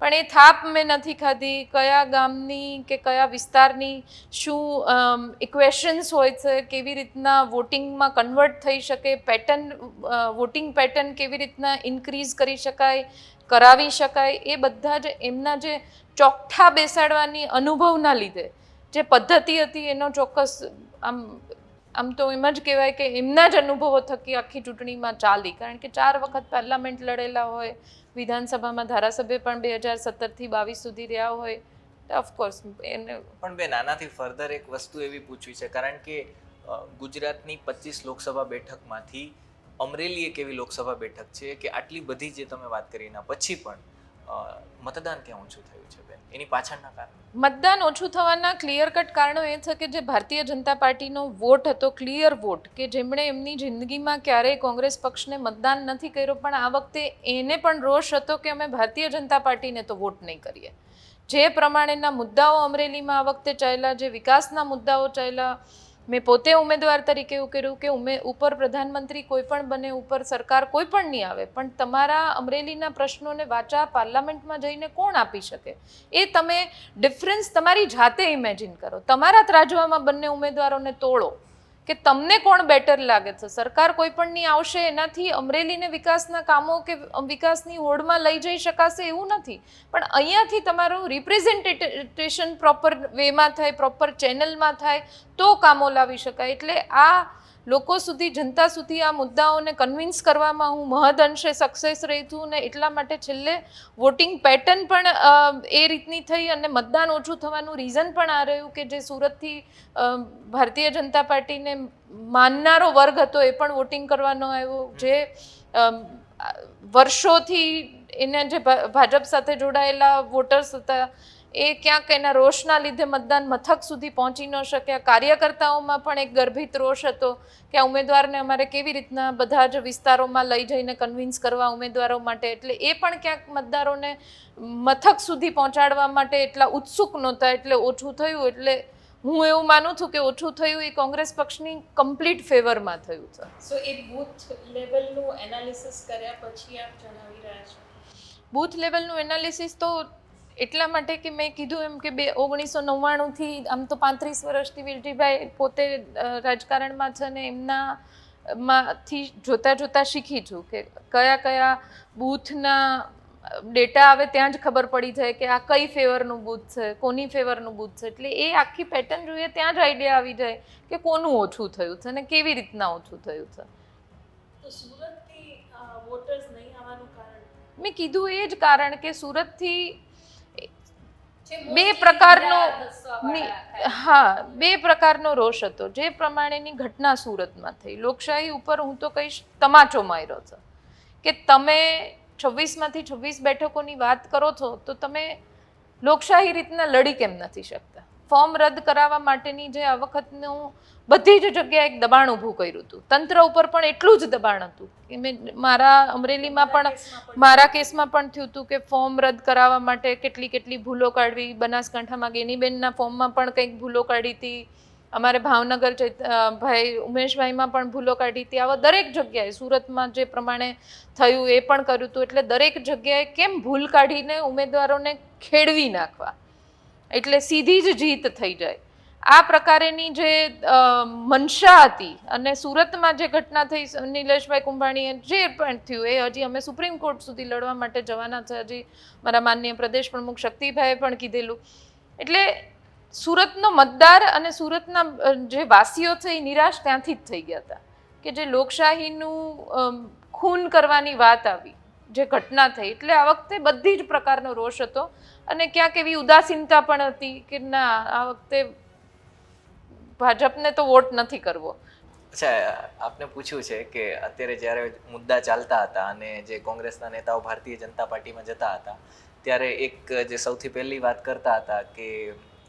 B: પણ એ થાપ મેં નથી ખાધી. કયા ગામની કે કયા વિસ્તારની શું ઇક્વેશન્સ હોય છે, કેવી રીતના વોટિંગમાં કન્વર્ટ થઈ શકે, વોટિંગ પેટર્ન કેવી રીતના ઇન્ક્રીઝ કરી શકાય, કરાવી શકાય, એ બધા જ એમના જે ચોકઠા બેસાડવાની અનુભવના લીધે જે પદ્ધતિ હતી એનો ચોક્કસ આમ તો એમ જ કહેવાય કે એમના જ અનુભવો થકી આખી ચૂંટણીમાં ચાલી. કારણ કે 4 વખત પાર્લામેન્ટ લડેલા હોય, વિધાનસભામાં ધારાસભ્ય પણ 2017થી 22 સુધી રહ્યા હોય, ઓફકોર્સ એને
A: પણ બે નાનાથી ફર્ધર એક વસ્તુ એવી પૂછવી છે, કારણ કે ગુજરાતની 25 લોકસભા બેઠકમાંથી અમરેલી એક એવી લોકસભા બેઠક છે કે આટલી બધી જે તમે વાત કરી એના પછી પણ મતદાન ક્યાં ઓછું થયું છે બેન, એની પાછળના કારણે?
B: મતદાન ઓછું થવાના ક્લિયર કટ કારણો એ છે કે જે ભારતીય જનતા પાર્ટીનો વોટ હતો, ક્લિયર વોટ, કે જેમણે એમની જિંદગીમાં ક્યારેય કોંગ્રેસ પક્ષને મતદાન નથી કર્યો, પણ આ વખતે એને પણ રોષ હતો કે અમે ભારતીય જનતા પાર્ટીને તો વોટ નહીં કરીએ. જે પ્રમાણેના મુદ્દાઓ અમરેલીમાં આ વખતે ચાલ્યા, જે વિકાસના મુદ્દાઓ ચાલ્યા, મેં પોતે ઉમેદવાર તરીકે એવું કર્યું કે ઉપર પ્રધાનમંત્રી કોઈ પણ બને, ઉપર સરકાર કોઈ પણ નહીં આવે, પણ તમારા અમરેલીના પ્રશ્નોને વાચા પાર્લામેન્ટમાં જઈને કોણ આપી શકે? એ તમે ડિફરન્સ તમારી જાતે ઇમેજિન કરો. તમારા ત્રાજવામાં બંને ઉમેદવારોને તોડો કે તમને કોણ બેટર લાગે છે. સરકાર કોઈ પણ નહીં આવશે, એનાથી અમરેલીને વિકાસના કામો કે વિકાસની હોડમાં લઈ જઈ શકાશે એવું નથી, પણ અહીંયાથી તમારું રિપ્રેઝેન્ટેશન પ્રોપર વેમાં થાય, પ્રોપર ચેનલમાં થાય તો કામો લાવી શકાય. એટલે આ લોકો સુધી, જનતા સુધી આ મુદ્દાઓને કન્વિન્સ કરવામાં હું મહદ અંશે સક્સેસ રહી છું, ને એટલા માટે છેલ્લે વોટિંગ પેટર્ન પણ એ રીતની થઈ અને મતદાન ઓછું થવાનું રીઝન પણ આ રહ્યું કે જે સુરતથી ભારતીય જનતા પાર્ટીને માનનારો વર્ગ હતો એ પણ વોટિંગ કરવાનો આવ્યો, જે વર્ષોથી એને જે ભાજપ સાથે જોડાયેલા વોટર્સ હતા એ ક્યાંક એના રોષના લીધે મતદાન મથક સુધી પહોંચી ન શક્યા. કાર્યકર્તાઓમાં પણ એક ગર્ભિત રોષ હતો કે આ ઉમેદવારને અમારે કેવી રીતના બધા જ વિસ્તારોમાં લઈ જઈને કન્વિન્સ કરવા ઉમેદવારો માટે, એટલે એ પણ ક્યાંક મતદારોને મથક સુધી પહોંચાડવા માટે એટલા ઉત્સુક નહોતા, એટલે ઓછું થયું. એટલે હું એવું માનું છું કે ઓછું થયું એ કોંગ્રેસ પક્ષની કમ્પ્લીટ ફેવરમાં થયું છે.
D: સો એ બૂથ લેવલનું એનાલિસિસ કર્યા પછી આપ જણાવી રહ્યા છો?
B: બૂથ લેવલનું એનાલિસિસ તો એટલા માટે કે મેં કીધું એમ કે 1999થી આમ તો 35 વર્ષથી વિરજીભાઈ પોતે રાજકારણમાં છે ને એમનામાંથી જોતા શીખી છું કે કયા કયા બૂથના ડેટા આવે ત્યાં જ ખબર પડી જાય કે આ કઈ ફેવરનું બૂથ છે, કોની ફેવરનું બૂથ છે. એટલે એ આખી પેટર્ન જોઈએ ત્યાં જ આઈડિયા આવી જાય કે કોનું ઓછું થયું છે ને કેવી રીતના ઓછું થયું છે.
D: તો સુરતથી વોટર્સ નહીં આવવાનું કારણ?
B: મેં કીધું એ જ કારણ કે સુરતથી બે પ્રકારનો રોષ હતો. જે પ્રમાણેની ઘટના સુરતમાં થઈ, લોકશાહી ઉપર હું તો કહીશ તમાચો માર્યો છે કે તમે 26માંથી 26 બેઠકોની વાત કરો છો તો તમે લોકશાહી રીતના લડી કેમ નથી શકતા? ફોર્મ રદ કરાવવા માટેની જે આ વખતનું બધી જ જગ્યાએ એક દબાણ ઊભું કર્યું હતું, તંત્ર ઉપર પણ એટલું જ દબાણ હતું. મારા અમરેલીમાં પણ મારા કેસમાં પણ થયું હતું કે ફોર્મ રદ કરાવવા માટે કેટલી ભૂલો કાઢવી. બનાસકાંઠામાં ગેનીબેનના ફોર્મમાં પણ કંઈક ભૂલો કાઢી હતી, અમારે ભાવનગર ભાઈ ઉમેશભાઈમાં પણ ભૂલો કાઢી હતી. આવા દરેક જગ્યાએ સુરતમાં જે પ્રમાણે થયું એ પણ કર્યું હતું. એટલે દરેક જગ્યાએ કેમ ભૂલ કાઢીને ઉમેદવારોને ખેડવી નાખવા, એટલે સીધી જ જીત થઈ જાય, આ પ્રકારેની જે મનસા હતી. અને સુરતમાં જે ઘટના થઈ નિલેશભાઈ કુંભાણીએ જે પણ થયું એ હજી અમે સુપ્રીમ કોર્ટ સુધી લડવા માટે જવાના છે. હજી મારા માનનીય પ્રદેશ પ્રમુખ શક્તિભાઈએ પણ કીધેલું. એટલે સુરતનો મતદાર અને સુરતના જે વાસીઓ છે એ નિરાશ ત્યાંથી જ થઈ ગયા હતા કે જે લોકશાહીનું ખૂન કરવાની વાત આવી, જે ઘટના થઈ. એટલે આ વખતે બધી જ પ્રકારનો રોષ હતો અને ક્યાંક એવી ઉદાસીનતા પણ હતી કે ના, આ વખતે ભાજપને તો વોટ નથી કરવો.
A: અચ્છા, આપને પૂછ્યું છે કે અત્યારે જ્યારે મુદ્દા ચાલતા હતા અને જે કોંગ્રેસના નેતાઓ ભારતીય જનતા પાર્ટીમાં જતા હતા ત્યારે એક જે સૌથી પહેલી વાત કરતા હતા કે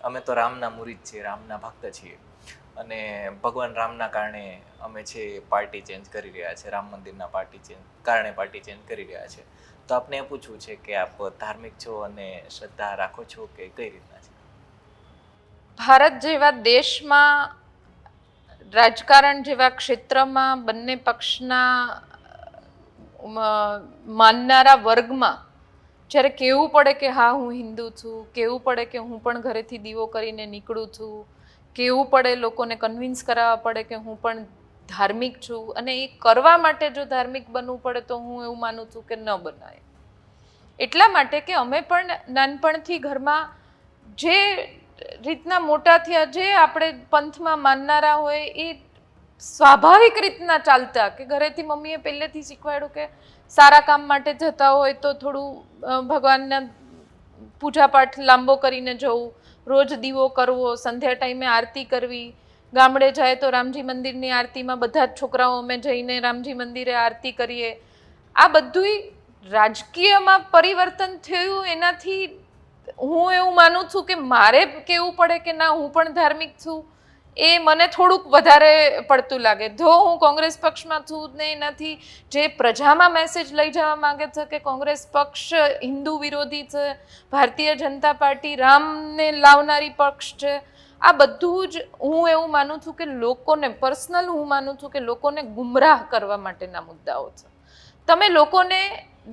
A: અમે તો રામના મુરીદ છીએ, રામના ભક્ત છીએ અને ભગવાન રામના કારણે અમે છે પાર્ટી ચેન્જ કરી રહ્યા છે, રામ મંદિરના કારણે પાર્ટી ચેન્જ કરી રહ્યા છે. તો આપને એ પૂછવું છે કે આપ ધાર્મિક છો અને શ્રદ્ધા રાખો છો કે કઈ રીતના છે?
B: ભારત જેવા દેશમાં, રાજકારણ જેવા ક્ષેત્રમાં બંને પક્ષના માનનારા વર્ગમાં જ્યારે કહેવું પડે કે હા હું હિન્દુ છું, કહેવું પડે કે હું પણ ઘરેથી દીવો કરીને નીકળું છું, કહેવું પડે, લોકોને કન્વિન્સ કરાવવા પડે કે હું પણ ધાર્મિક છું, અને એ કરવા માટે જો ધાર્મિક બનવું પડે તો હું એવું માનું છું કે ન બનાય. એટલા માટે કે અમે પણ નાનપણથી ઘરમાં જે રીતના મોટા થયા, જે આપણે પંથમાં માનનારા હોય એ સ્વાભાવિક રીતના ચાલતા કે ઘરેથી મમ્મીએ પહેલેથી શીખવાડ્યું કે સારા કામ માટે જતા હોય તો થોડું ભગવાનના પૂજાપાઠ લાંબો કરીને જવું, રોજ દીવો કરવો, સંધ્યા ટાઈમે આરતી કરવી, ગામડે જાય તો રામજી મંદિરની આરતીમાં બધા જ છોકરાઓ અમે જઈને રામજી મંદિરે આરતી કરીએ. આ બધુંય રાજકીયમાં પરિવર્તન થયું એનાથી હું એવું માનું છું કે મારે કહેવું પડે કે ના હું પણ ધાર્મિક છું એ મને થોડુંક વધારે પડતું લાગે. જો હું કોંગ્રેસ પક્ષમાં છું ને એનાથી જે પ્રજામાં મેસેજ લઈ જવા માંગે છે કે કોંગ્રેસ પક્ષ હિન્દુ વિરોધી છે, ભારતીય જનતા પાર્ટી રામને લાવનારી પક્ષ છે, આ બધું જ હું એવું માનું છું કે લોકોને પર્સનલ હું માનું છું કે લોકોને ગુમરાહ કરવા માટેના મુદ્દાઓ છે. તમે લોકોને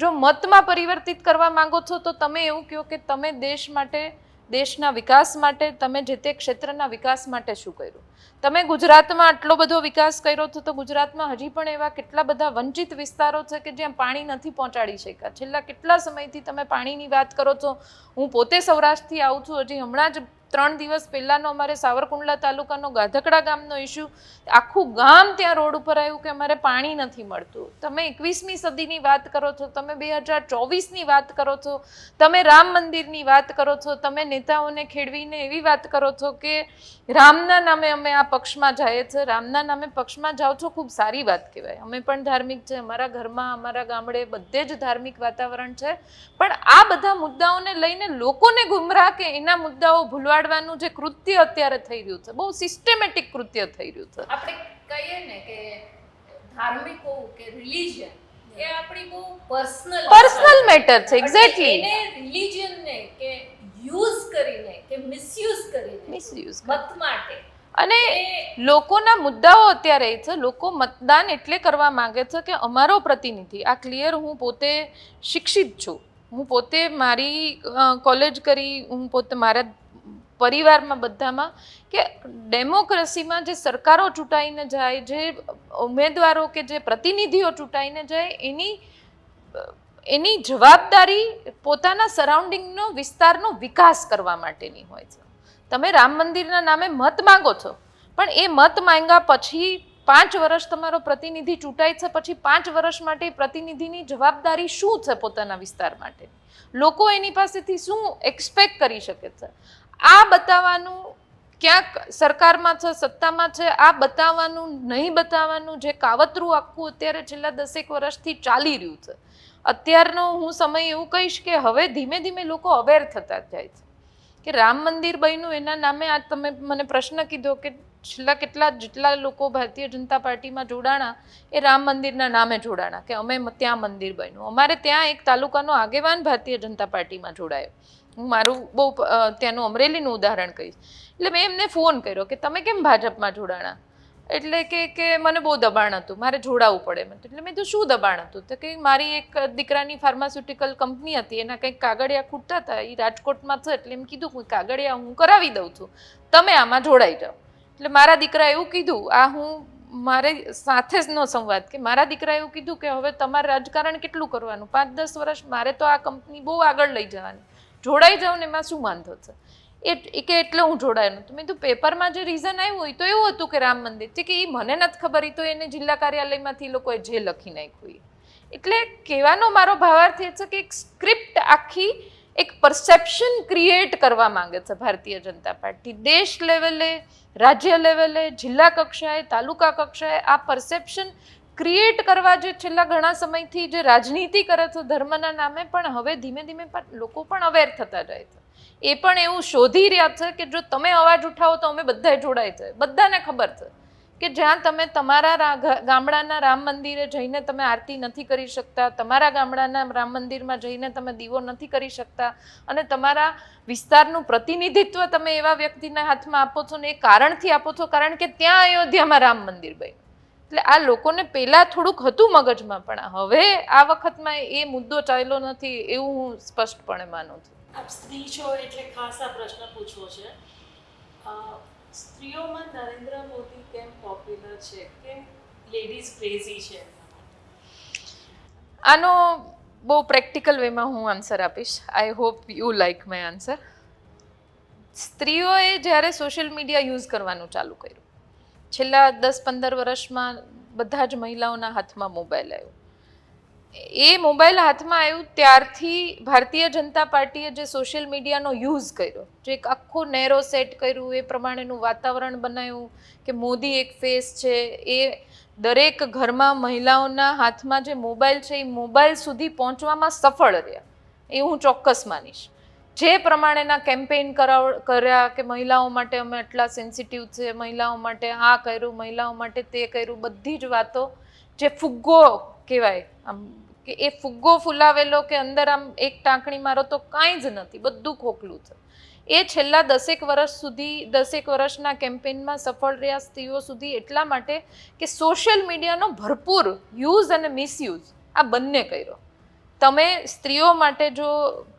B: જો મતમાં પરિવર્તિત કરવા માંગો છો તો તમે એવું કહો કે તમે દેશ માટે, દેશના વિકાસ માટે, તમે જે તે ક્ષેત્રના વિકાસ માટે શું કર્યું. તમે ગુજરાતમાં આટલો બધો વિકાસ કર્યો છો તો ગુજરાતમાં હજી પણ એવા કેટલા બધા વંચિત વિસ્તારો છે કે જ્યાં પાણી નથી પહોંચાડી શક્યા. છેલ્લા કેટલા સમયથી તમે પાણીની વાત કરો છો. હું પોતે સૌરાષ્ટ્રથી આવું છું. હજી હમણાં જ 3 દિવસ પહેલાંનો અમારે સાવરકુંડલા તાલુકાનો ગાધકડા ગામનો ઇસ્યુ, આખું ગામ ત્યાં રોડ ઉપર આવ્યું કે અમારે પાણી નથી મળતું. તમે 21મી સદીની વાત કરો છો, તમે 2024ની વાત કરો છો, તમે રામ મંદિરની વાત કરો છો, તમે નેતાઓને ખેડવીને એવી વાત કરો છો કે રામના નામે અમે આ પક્ષમાં જઈએ છીએ. રામના નામે પક્ષમાં જાઓ છો, ખૂબ સારી વાત કહેવાય. અમે પણ ધાર્મિક છે, અમારા ઘરમાં, અમારા ગામડે બધે જ ધાર્મિક વાતાવરણ છે. પણ આ બધા મુદ્દાઓને લઈને લોકોને ગુમરાહ કે એના મુદ્દાઓ ભૂલવાડવાનું જે કૃત્ય અત્યારે થઈ રહ્યું છે, બહુ સિસ્ટેમેટિક કૃત્ય થઈ રહ્યું છે.
C: આપણે કહીએ ને કે ધાર્મિક હોવું કે રિલિજન એ આપણી બહુ પર્સનલ
B: મેટર છે. એક્ઝેક્ટલી.
C: એને રિલિજનને કે યુઝ કરીને કે મિસયુઝ કરીને
B: મિસયુઝ
C: મત માટે
B: અને લોકોના મુદ્દાઓ અત્યારે એ છે. લોકો મતદાન એટલે કરવા માંગે છે કે અમારો પ્રતિનિધિ, આ ક્લિયર, હું પોતે શિક્ષિત છું, હું પોતે મારી કોલેજ કરી, હું પોતે મારા પરિવારમાં બધામાં કે ડેમોક્રેસીમાં જે સરકારો ચૂંટાઈને જાય, જે ઉમેદવારો કે જે પ્રતિનિધિઓ ચૂંટાઈને જાય, એની જવાબદારી પોતાના સરાઉન્ડિંગનો વિસ્તારનો વિકાસ કરવા માટેની હોય છે. તમે રામ મંદિરના નામે મત માંગો છો, પણ એ મત માંગ્યા પછી 5 વર્ષ તમારો પ્રતિનિધિ ચૂંટાય છે, પછી 5 વર્ષ માટે પ્રતિનિધિની જવાબદારી શું છે પોતાના વિસ્તાર માટે, લોકો એની પાસેથી શું એક્સપેક્ટ કરી શકે છે, આ બતાવવાનું ક્યાંક સરકારમાં છે, સત્તામાં છે, આ બતાવવાનું નહીં બતાવવાનું જે કાવતરું આખું અત્યારે છેલ્લા 10 વર્ષથી ચાલી રહ્યું છે. અત્યારનો હું સમય એવું કહીશ કે હવે ધીમે ધીમે લોકો અવેર થતા જાય છે કે રામ મંદિર બન્યું એના નામે. આ તમે મને પ્રશ્ન કીધો કે છેલ્લા જેટલા લોકો ભારતીય જનતા પાર્ટીમાં જોડાણા એ રામ મંદિરના નામે જોડાણા કે અમે ત્યાં મંદિર બન્યું. અમારે ત્યાં એક તાલુકાનો આગેવાન ભારતીય જનતા પાર્ટીમાં જોડાયો. હું મારું બહુ ત્યાંનું અમરેલીનું ઉદાહરણ કહીશ. એટલે મેં એમને ફોન કર્યો કે તમે કેમ ભાજપમાં જોડાણા? એટલે કે મને બહુ દબાણ હતું, મારે જોડાવું પડે. એટલે મેં તો શું દબાણ હતું? તો કે મારી એક દીકરાની ફાર્માસ્યુટિકલ કંપની હતી, એના કંઈક કાગળિયા ખૂટતા હતા, એ રાજકોટમાં છે, એટલે એમ કીધું કે કાગળિયા હું કરાવી દઉં છું, તમે આમાં જોડાઈ જાઓ. એટલે મારા દીકરા એવું કીધું, આ હું મારે સાથે જ નો સંવાદ કે મારા દીકરા એવું કીધું કે હવે તમારે રાજકારણ કેટલું કરવાનું, 5-10 વર્ષ મારે તો આ કંપની બહુ આગળ લઈ જવાની, જોડાઈ જાઓ ને એમાં શું વાંધો છે? કે એટલે હું જોડાયો નહોતું. મેં તો પેપરમાં જે રીઝન આવ્યું હોય તો એવું હતું કે રામ મંદિર છે, કે એ મને નથી ખબર, એ તો એને જિલ્લા કાર્યાલયમાંથી લોકોએ જે લખી નાખ્યું. એટલે કહેવાનો મારો ભાવાર્થ એ છે કે એક સ્ક્રિપ્ટ આખી એક પરસેપ્શન ક્રિએટ કરવા માંગે છે ભારતીય જનતા પાર્ટી. દેશ લેવલે, રાજ્ય લેવલે, જિલ્લા કક્ષાએ, તાલુકા કક્ષાએ આ પરસેપ્શન ક્રિએટ કરવા જે છેલ્લા ઘણા સમયથી જે રાજનીતિ કરે છે ધર્મના નામે, પણ હવે ધીમે ધીમે લોકો પણ અવેર થતા જાય છે. એ પણ એવું શોધી રહ્યા છે કે જો તમે અવાજ ઉઠાવો તો અમે બધા જોડાય છે. બધાને ખબર છે કે જ્યાં તમે તમારા ગામડાના રામ મંદિરે જઈને તમે આરતી નથી કરી શકતા, તમારા ગામડાના રામ મંદિરમાં જઈને તમે દીવો નથી કરી શકતા, અને તમારા વિસ્તારનું પ્રતિનિધિત્વ તમે એવા વ્યક્તિના હાથમાં આપો છો ને એ કારણથી આપો છો કારણ કે ત્યાં અયોધ્યામાં રામ મંદિર બન્યું. એટલે આ લોકોને પહેલા થોડુંક હતું મગજમાં, પણ હવે આ વખતમાં એ મુદ્દો ચાલ્યો નથી એવું હું સ્પષ્ટપણે માનું છું.
D: આપ સ્ત્રી છો એટલે ખાસ આ પ્રશ્ન પૂછવો છે. સ્ત્રીઓમાં નરેન્દ્ર મોદી કેમ પોપ્યુલર છે, કેમ લેડીઝ ક્રેઝી છે?
B: આનો બહુ પ્રેક્ટિકલ વેમાં હું આન્સર આપીશ. I hope you like my answer. સ્ત્રીઓએ જ્યારે સોશિયલ મીડિયા યુઝ કરવાનું ચાલુ કર્યું, છેલ્લા 10-15 વર્ષમાં બધા જ મહિલાઓના હાથમાં મોબાઈલ આવ્યો. એ મોબાઈલ હાથમાં આવ્યું ત્યારથી ભારતીય જનતા પાર્ટીએ જે સોશિયલ મીડિયાનો યુઝ કર્યો, જે એક આખું નેરો સેટ કર્યું, એ પ્રમાણેનું વાતાવરણ બનાવ્યું કે મોદી એક ફેસ છે, એ દરેક ઘરમાં મહિલાઓના હાથમાં જે મોબાઈલ છે એ મોબાઈલ સુધી પહોંચવામાં સફળ રહ્યા, એ હું ચોક્કસ માનીશ. જે પ્રમાણેના કેમ્પેઇન કર્યા કે મહિલાઓ માટે અમે આટલા સેન્સિટિવ છે, મહિલાઓ માટે આ કર્યું, મહિલાઓ માટે તે કર્યું, બધી જ વાતો જે ફુગ્ગો કહેવાય, આમ કે એ ફુગ્ગો ફૂલાવેલો કે અંદર આમ એક ટાંકણી મારો તો કાંઈ જ નથી, બધું ખોખલું છે, એ છેલ્લા 10 વર્ષના કેમ્પેઇનમાં સફળ રહ્યા સ્ત્રીઓ સુધી એટલા માટે કે સોશિયલ મીડિયાનો ભરપૂર યુઝ અને મિસયુઝ આ બંને કર્યો. તમે સ્ત્રીઓ માટે જો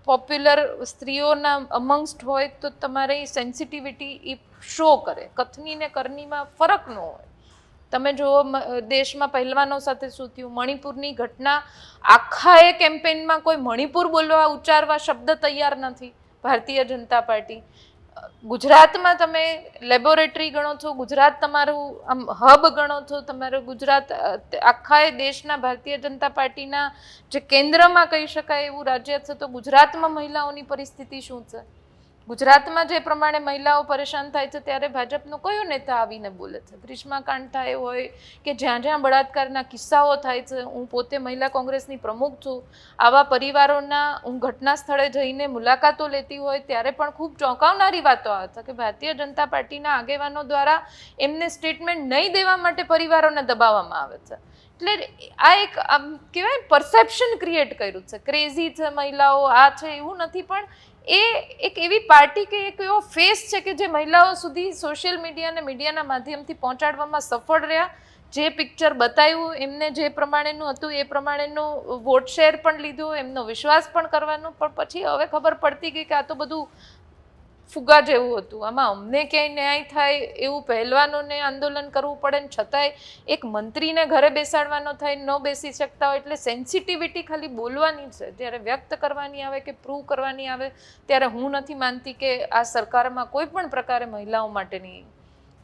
B: પોપ્યુલર સ્ત્રીઓના અમંગસ્ટ હોય તો તમારી સેન્સિટિવિટી એ શો કરે, કથની ને કરનીમાં ફરક ન હોય. તમે જુઓ દેશમાં પહેલવાનો સાથે શું થયું, મણિપુરની ઘટના, આખા એ કેમ્પેઇનમાં કોઈ મણિપુર બોલવા ઉચ્ચારવા શબ્દ તૈયાર નથી ભારતીય જનતા પાર્ટી. ગુજરાતમાં તમે લેબોરેટરી ગણો છો, ગુજરાત તમારું આમ હબ ગણો છો, તમારું ગુજરાત આખા એ દેશના ભારતીય જનતા પાર્ટીના જે કેન્દ્રમાં કહી શકાય એવું રાજ્ય છે, તો ગુજરાતમાં મહિલાઓની પરિસ્થિતિ શું છે? ગુજરાતમાં જે પ્રમાણે મહિલાઓ પરેશાન થાય છે ત્યારે ભાજપનો કયો નેતા આવીને બોલે છે? ગ્રીષ્માકાંડ થાય હોય કે જ્યાં જ્યાં બળાત્કારના કિસ્સાઓ થાય છે, હું પોતે મહિલા કોંગ્રેસની પ્રમુખ છું, આવા પરિવારોના હું ઘટના સ્થળે જઈને મુલાકાતો લેતી હોય ત્યારે પણ ખૂબ ચોંકાવનારી વાતો આવે છે કે ભારતીય જનતા પાર્ટીના આગેવાનો દ્વારા એમને સ્ટેટમેન્ટ નહીં દેવા માટે પરિવારોને દબાવવામાં આવે છે. એટલે આ એક આમ કહેવાય પરસેપ્શન ક્રિએટ કર્યું છે, ક્રેઝી છે મહિલાઓ, આ છે એવું નથી, પણ એ એક એવી પાર્ટી કે એક એવો ફેસ છે કે જે મહિલાઓ સુધી સોશિયલ મીડિયા અને મીડિયાના માધ્યમથી પહોંચાડવામાં સફળ રહ્યા. જે પિક્ચર બતાવ્યું એમને જે પ્રમાણેનું હતું એ પ્રમાણેનું વોટ શેર પણ લીધું, એમનો વિશ્વાસ પણ કરવાનો, પણ પછી હવે ખબર પડતી ગઈ કે આ તો બધું ફુગા જેવું હતું, આમાં અમને ક્યાંય ન્યાય થાય એવું પહેલવાનોને આંદોલન કરવું પડે ને છતાંય એક મંત્રીને ઘરે બેસાડવાનો થાય, ન બેસી શકતા હોય. એટલે સેન્સિટિવિટી ખાલી બોલવાની છે, જ્યારે વ્યક્ત કરવાની આવે કે પ્રૂવ કરવાની આવે ત્યારે હું નથી માનતી કે આ સરકારમાં કોઈ પણ પ્રકારે મહિલાઓ માટેની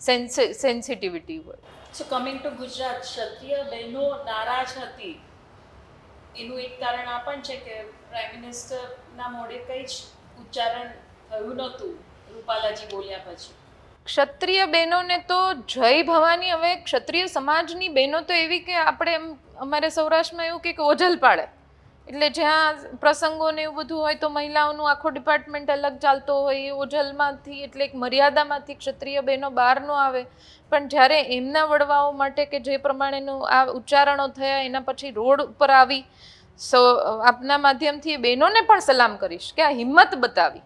B: સેન્સિટિવિટી હોય.
D: સો કમિંગ ટુ ગુજરાત, ક્ષત્રિય બહેનો નારાજ હતી એનું એક કારણ આ પણ છે કે પ્રાઇમ મિનિસ્ટરના મોઢે કંઈ જ ઉચ્ચારણ થયું નહોતું રૂપાલાજી બોલ્યા પછી.
B: ક્ષત્રિય બહેનોને તો જય ભવાની, હવે ક્ષત્રિય સમાજની બહેનો તો એવી કે આપણે એમ અમારે સૌરાષ્ટ્રમાં એવું કે ઓજલ પાડે, એટલે જ્યાં પ્રસંગો ને એવું બધું હોય તો મહિલાઓનું આખો ડિપાર્ટમેન્ટ અલગ ચાલતો હોય, એ ઓજલમાંથી એટલે એક મર્યાદામાંથી ક્ષત્રિય બહેનો બહાર ન આવે. પણ જ્યારે એમના વડવાઓ માટે કે જે પ્રમાણેનું આ ઉચ્ચારણો થયા એના પછી રોડ ઉપર આવી, આપના માધ્યમથી એ બહેનોને પણ સલામ કરીશ કે આ હિંમત બતાવી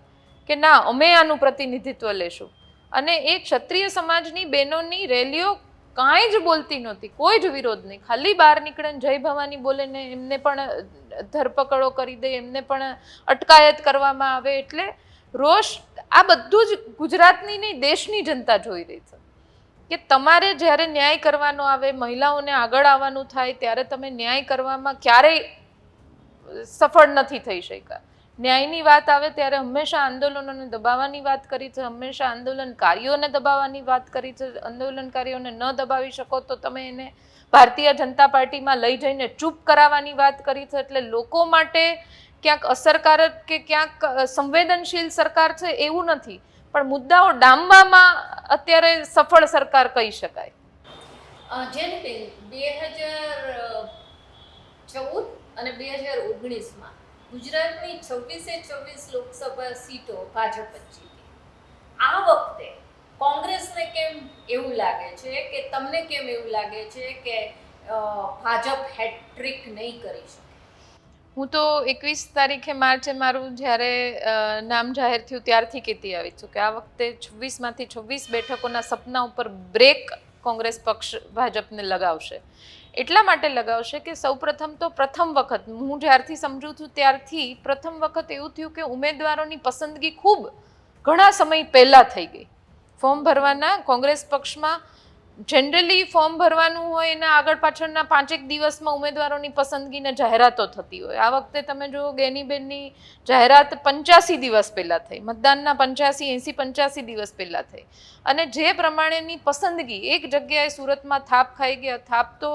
B: કે ના અમે આનું પ્રતિનિધિત્વ લેશું. અને એ ક્ષત્રિય સમાજની બહેનોની રેલીઓ કાંઈ જ બોલતી નહોતી, કોઈ જ વિરોધ નહીં, ખાલી બહાર નીકળે ને જય ભવાની બોલે ને એમને પણ ધરપકડો કરી દે, એમને પણ અટકાયત કરવામાં આવે. એટલે રોષ આ બધું જ ગુજરાતની નહીં દેશની જનતા જોઈ રહી છે કે તમારે જ્યારે ન્યાય કરવાનો આવે, મહિલાઓને આગળ આવવાનું થાય ત્યારે તમે ન્યાય કરવામાં ક્યારેય સફળ નથી થઈ શક્યા. ન્યાયની વાત આવે ત્યારે હંમેશા આંદોલનોને દબાવવાની વાત કરી છે, હંમેશા આંદોલનકારીઓને દબાવવાની વાત કરી છે. આંદોલનકારીઓને ન દબાવી શકો તો તમે એને ભારતીય જનતા પાર્ટીમાં લઈ જઈને ચૂપ કરાવવાની વાત કરી છે. એટલે લોકો માટે ક્યાંક અસરકારક કે ક્યાંક સંવેદનશીલ સરકાર છે એવું નથી, પણ મુદ્દાઓ ડામવામાં અત્યારે સફળ સરકાર કહી શકાય.
C: જેની 2014 અને 2019માં ગુજરાતની 26 લોકસભા સીટો ભાજપ જીતી. આ વખતે કોંગ્રેસને કેમ એવું લાગે છે કે તમને કેમ એવું લાગે છે કે ભાજપ હેટ્રિક નહીં કરી શકે?
B: હું તો 21 તારીખે માર્ચે મારું જ્યારે નામ જાહેર થયું ત્યારથી કહેતી આવી છું કે આ વખતે 26માંથી 26 બેઠકોના સપના ઉપર બ્રેક કોંગ્રેસ પક્ષ ભાજપને લગાવશે. એટલા માટે લગાવશે કે સૌપ્રથમ તો પ્રથમ વખત હું જ્યારથી સમજું છું ત્યારથી પ્રથમ વખત એવું થયું કે ઉમેદવારોની પસંદગી ખૂબ ઘણા સમય પહેલાં થઈ ગઈ. ફોર્મ ભરવાના કોંગ્રેસ પક્ષમાં જનરલી ફોર્મ ભરવાનું હોય એના આગળ પાછળના 5-1 દિવસમાં ઉમેદવારોની પસંદગીને જાહેરાતો થતી હોય. આ વખતે તમે જુઓ ગેનીબેનની જાહેરાત 85 દિવસ પહેલાં થઈ, મતદાનના 85 દિવસ પહેલાં થઈ. અને જે પ્રમાણેની પસંદગી એક જગ્યાએ સુરતમાં થાપ ખાઈ ગયા, થાપ તો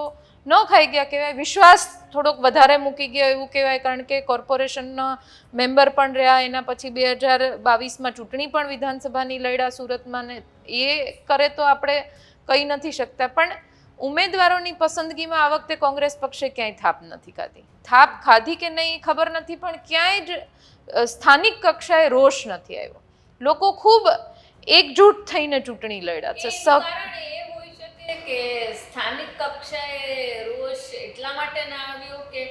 B: ન ખાઈ ગયા કહેવાય, વિશ્વાસ થોડોક વધારે મૂકી ગયો એવું કહેવાય, કારણ કે કોર્પોરેશનના મેમ્બર પણ રહ્યા, એના પછી 2022માં ચૂંટણી પણ વિધાનસભાની લડ્યા સુરતમાં, ને એ કરે તો આપણે કહી નથી શકતા. પણ ઉમેદવારોની પસંદગીમાં આ વખતે કોંગ્રેસ પક્ષે ક્યાંય થાપ નથી ખાધી. થાપ ખાધી કે નહીં ખબર નથી, પણ ક્યાંય જ સ્થાનિક કક્ષાએ રોષ નથી આવ્યો. લોકો ખૂબ એકજૂટ થઈને ચૂંટણી લડ્યા છે.
C: એનું કારણ એ હોઈ શકે કે સ્થાનિક કક્ષાએ રોષ એટલા માટે ના આવ્યો કે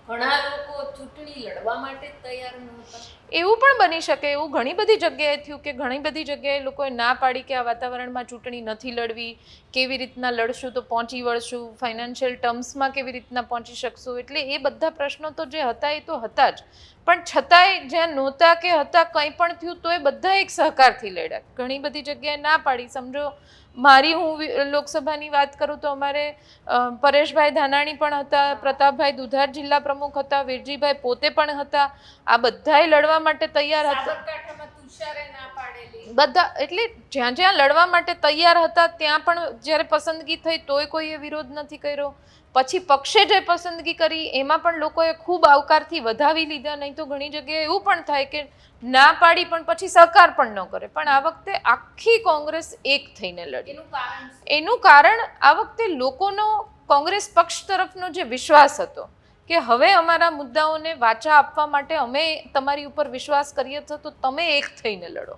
C: ઘણા લોકો ચૂંટણી લડવા માટે તૈયાર નહોતા.
B: એવું પણ બની શકે. એવું ઘણી બધી જગ્યાએ થયું કે ઘણી બધી જગ્યાએ લોકોએ ના પાડી કે આ વાતાવરણમાં ચૂંટણી નથી લડવી, કેવી રીતના લડશું તો પહોંચી વળશું, ફાઇનાન્શિયલ ટર્મ્સમાં કેવી રીતના પહોંચી શકશું. એટલે એ બધા પ્રશ્નો તો જે હતા એ તો હતા જ, પણ છતાંય જ્યાં નહોતા કે હતા કંઈ પણ થયું તો એ બધા એક સહકારથી લડ્યા. ઘણી બધી જગ્યાએ ના પાડી. સમજો હું લોકસભાની વાત કરું તો અમારે પરેશભાઈ ધાનાણી પણ હતા, પ્રતાપભાઈ દુધાર જિલ્લા પ્રમુખ હતા, વીરજીભાઈ પોતે પણ હતા. આ બધાય લડવા માટે તૈયાર હતા.
C: સાબરકાંઠામાં તુષારે ના પાડેલી.
B: બધા એટલે જ્યાં જ્યાં લડવા માટે તૈયાર હતા ત્યાં પણ જ્યારે પસંદગી થઈ તોય કોઈએ વિરોધ નથી કર્યો. પછી પક્ષે જે પસંદગી કરી એમાં પણ લોકોએ ખૂબ આવકારથી વધાવી લીધા. નહીં તો ઘણી જગ્યાએ એવું પણ થાય કે ના પાડી પણ પછી સહકાર પણ ન કરે. પણ આ વખતે આખી કોંગ્રેસ એક થઈને લડી. એનું કારણ આ વખતે લોકોનો કોંગ્રેસ પક્ષ તરફનો જે વિશ્વાસ હતો કે હવે અમારા મુદ્દાઓને વાચા આપવા માટે અમે તમારી ઉપર વિશ્વાસ કરીએ છીએ તો તમે એક થઈને લડો.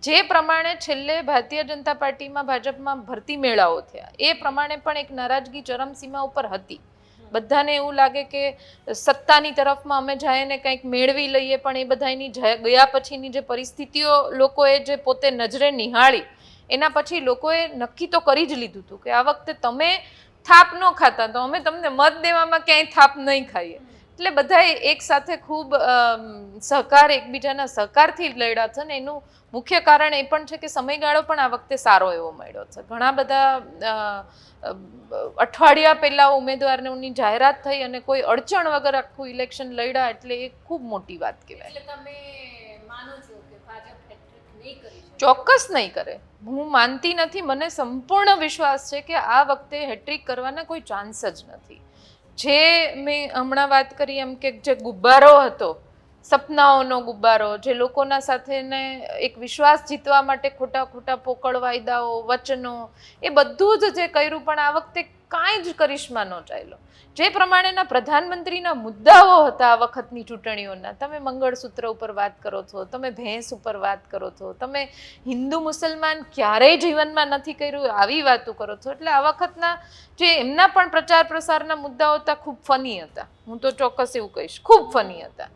B: જે પ્રમાણે છેલ્લે ભારતીય જનતા પાર્ટીમાં ભાજપમાં ભરતી મેળાઓ થયા એ પ્રમાણે પણ એક નારાજગી ચરમસીમા ઉપર હતી. બધાને એવું લાગે કે સત્તાની તરફમાં અમે જાય ને કંઈક મેળવી લઈએ, પણ એ બધાની ગયા પછીની જે પરિસ્થિતિઓ લોકોએ જે પોતે નજરે નિહાળી એના પછી લોકોએ નક્કી તો કરી જ લીધું હતું કે આ વખતે તમે થાપ ન ખાતા તો અમે તમને મત દેવામાં ક્યાંય થાપ નહીં ખાઈએ. એટલે બધાએ એક સાથે ખૂબ સહકાર, એકબીજાના સહકારથી લડ્યા છે. ને એનું મુખ્ય કારણ એ પણ છે કે સમયગાળો પણ આ વખતે સારો એવો મળ્યો છે. ઘણા બધા અઠવાડિયા પહેલા ઉમેદવારોની જાહેરાત થઈ અને કોઈ અડચણ વગર આખું ઇલેક્શન લડ્યા, એટલે એ ખૂબ મોટી વાત કહેવાય.
C: એટલે તમે માનો છો કે ભાજપ હેટ્રિક નહીં કરી શકે?
B: ચોક્કસ નહીં કરે. હું માનતી નથી. મને સંપૂર્ણ વિશ્વાસ છે કે આ વખતે હેટ્રિક કરવાના કોઈ ચાન્સ જ નથી. જે મેં હમણાં વાત કરી એમ કે જે ગુબ્બારો હતો, સપનાઓનો ગુબ્બારો, જે લોકોના સાથેને એક વિશ્વાસ જીતવા માટે ખોટા ખોટા પોકળ વાયદાઓ, વચનો, એ બધું જ જે કર્યું પણ આ વખતે કાંઈ જ કરિશ્મા ન ચાલ્યો. જે પ્રમાણેના પ્રધાનમંત્રીના મુદ્દાઓ હતા આ વખતની ચૂંટણીઓના, તમે મંગળસૂત્ર ઉપર વાત કરો છો, તમે ભેંસ ઉપર વાત કરો છો, તમે હિન્દુ મુસલમાન ક્યારેય જીવનમાં નથી કર્યું આવી વાતો કરો છો. એટલે આ વખતના જે એમના પણ પ્રચાર પ્રસારના મુદ્દાઓ હતા ખૂબ ફની હતા. હું તો ચોક્કસ એવું કહીશ, ખૂબ ફની હતા.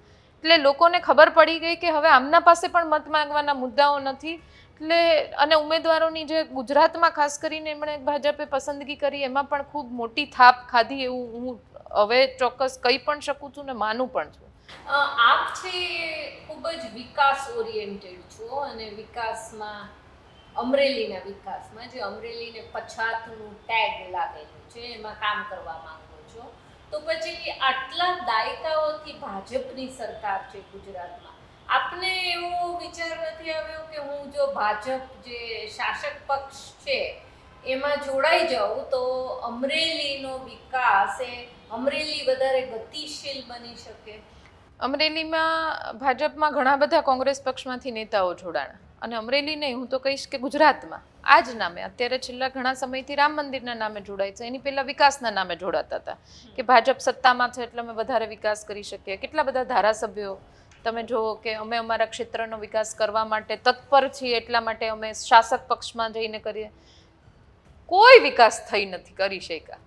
B: એટલે લોકોને ખબર પડી ગઈ કે હવે આમના પાસે પણ મત માંગવાના મુદ્દાઓ નથી. એટલે અને ઉમેદવારોની જે ગુજરાતમાં ખાસ કરીને એમણે ભાજપે પસંદગી કરી એમાં પણ ખૂબ મોટી થાપ ખાધી એવું હું હવે ચોક્કસ કહી પણ શકું છું ને માનું પણ છું.
C: આપ છે ખૂબ જ વિકાસ ઓરિએન્ટેડ છો અને વિકાસમાં અમરેલીના વિકાસમાં જે અમરેલીને પછાતનું ટેગ લાગેલું છે એમાં કામ કરવા માંગો છો. તો પછી આટલા દાયકાઓથી ભાજપની સરકાર છે ગુજરાતમાં, આપને એવો વિચાર નથી આવ્યો કે હું જો ભાજપ જે શાસક પક્ષ છે એમાં જોડાઈ જાઉં તો અમરેલીનો વિકાસ એ અમરેલી વધારે ગતિશીલ બની શકે?
B: અમરેલીમાં ભાજપમાં ઘણા બધા કોંગ્રેસ પક્ષમાંથી નેતાઓ જોડાણા અને અમરેલી નહીં, હું તો કહીશ કે ગુજરાતમાં આ જ નામે અત્યારે છેલ્લા ઘણા સમયથી રામ મંદિરના નામે જોડાય છે. એની પહેલા વિકાસના નામે જોડાતા હતા કે ભાજપ સત્તામાં છે એટલે અમે વધારે વિકાસ કરી શકીએ. કેટલા બધા ધારાસભ્યો તમે જુઓ કે અમે અમારા ક્ષેત્રનો વિકાસ કરવા માટે તત્પર છીએ, એટલા માટે અમે શાસક પક્ષમાં જઈને કરીએ. કોઈ વિકાસ થઈ નથી કરી શક્યા.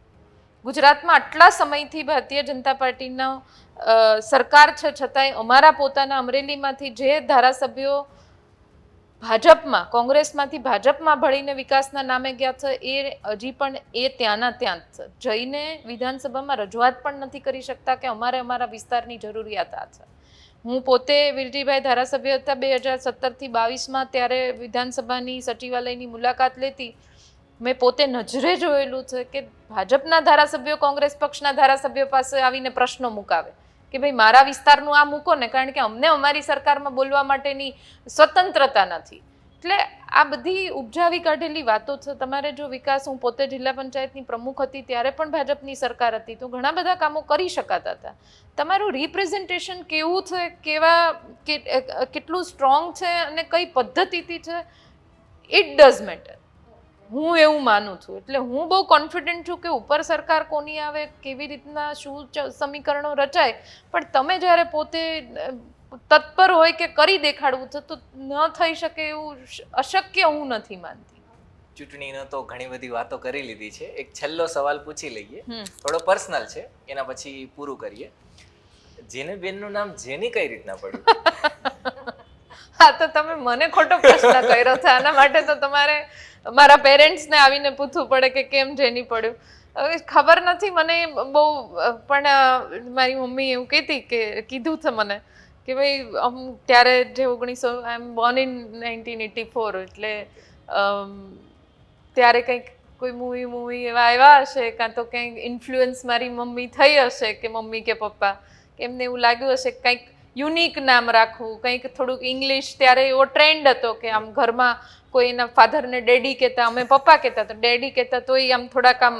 B: ગુજરાતમાં આટલા સમયથી ભારતીય જનતા પાર્ટીનો સરકાર છે, છતાંય અમારા પોતાના અમરેલીમાંથી જે ધારાસભ્યો ભાજપમાં, કોંગ્રેસમાંથી ભાજપમાં ભળીને વિકાસના નામે ગયા છે એ હજી પણ એ ત્યાંના ત્યાં જ છે. જઈને વિધાનસભામાં રજૂઆત પણ નથી કરી શકતા કે અમારે અમારા વિસ્તારની જરૂરિયાત આ છે. હું પોતે વીરજીભાઈ ધારાસભ્ય હતા 2017થી 22માં, ત્યારે વિધાનસભાની સચિવાલયની મુલાકાત લેતી. મેં પોતે નજરે જોયેલું છે કે ભાજપના ધારાસભ્યો કોંગ્રેસ પક્ષના ધારાસભ્યો પાસે આવીને પ્રશ્નો મુકાવે કે ભાઈ મારા વિસ્તારનું આ મૂકો ને, કારણ કે અમને અમારી સરકારમાં બોલવા માટેની સ્વતંત્રતા નથી. એટલે આ બધી ઉપજાવી કાઢેલી વાતો છે. તમારે જો વિકાસ, હું પોતે જિલ્લા પંચાયતની પ્રમુખ હતી ત્યારે પણ ભાજપની સરકાર હતી તો ઘણા બધા કામો કરી શકાતા હતા. તમારું રિપ્રેઝન્ટેશન કેવું છે, કેટલું સ્ટ્રોંગ છે અને કઈ પદ્ધતિથી છે, ઇટ ડઝ મેટર. હું એવું માનું છું. એટલે હું બહુ કોન્ફિડન્ટ છું કે ઉપર સરકાર કોની આવે, કેવી રીતના શું સમીકરણો રચાય, પણ તમે જ્યારે પોતે તત્પર હોય કે કરી દેખાડવું છે તો ન થઈ શકે એવું અશક્ય હું નથી માનતી.
A: ચૂંટણીનો તો ઘણી બધી વાતો કરી લીધી છે. એક છેલ્લો સવાલ પૂછી લઈએ,
B: હમ.
A: થોડો પર્સનલ છે, એના પછી પૂરું કરીએ. જેની બેનનું નામ જેની કઈ રીતના પડ્યું?
B: હા, તો તમે મને ખોટો પ્રશ્ન કર્યો છે. આના માટે તો તમારે મારા પેરેન્ટ્સને આવીને પૂછવું પડે કે કેમ જેની પડ્યું. હવે ખબર નથી મને બહુ, પણ મારી મમ્મી એવું કીધું છે મને કે ભાઈ ત્યારે જે આઈ એમ બોર્ન ઇન 1984, એટલે ત્યારે કંઈક કોઈ મૂવી એવા આવ્યા હશે, કાં તો કંઈક ઇન્ફ્લુઅન્સ મારી મમ્મી થઈ હશે કે મમ્મી કે પપ્પા, કે એમને એવું લાગ્યું હશે કંઈક યુનિક નામ રાખવું, કંઈક થોડુંક ઇંગ્લિશ. ત્યારે એવો ટ્રેન્ડ હતો કે આમ ઘરમાં કોઈ એના ફાધરને ડેડી કહેતા, અમે પપ્પા કહેતા, તો ડેડી કહેતા તો એ આમ થોડાક આમ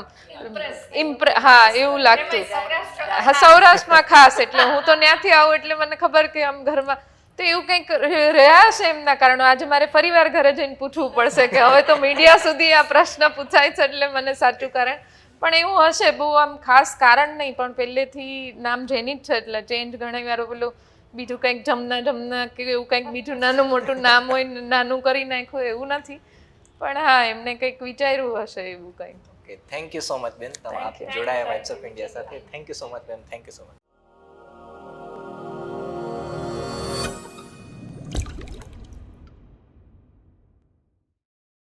B: હા એવું લાગતું. હા, સૌરાષ્ટ્રમાં ખાસ. એટલે હું તો ત્યાંથી આવું એટલે મને ખબર કે આમ ઘરમાં તો એવું કંઈક રહ્યા છે એમના કારણો. આજે મારે ફરીવાર ઘરે જઈને પૂછવું પડશે કે હવે તો મીડિયા સુધી આ પ્રશ્ન પૂછાય છે એટલે મને સાચું કારણ. પણ એવું હશે, બહુ આમ ખાસ કારણ નહીં, પણ પહેલેથી નામ જેની જ છે એટલે ચેન્જ ઘણી વાર પેલું બીજું કંઈક જમના કે એવું કંઈક બીજું નાનું મોટું નામ હોય, નાનું કરી નાખ્યું એવું નથી. પણ હા, એમને કંઈક વિચાર્યું હશે એવું કંઈક.
A: Okay, thank you so much બેન, તમે આપ જોડાયા વાઇબ્સ ઓફ ઇન્ડિયા સાથે. થેન્ક યુ સો મચ બેન, થેન્ક યુ સો મચ.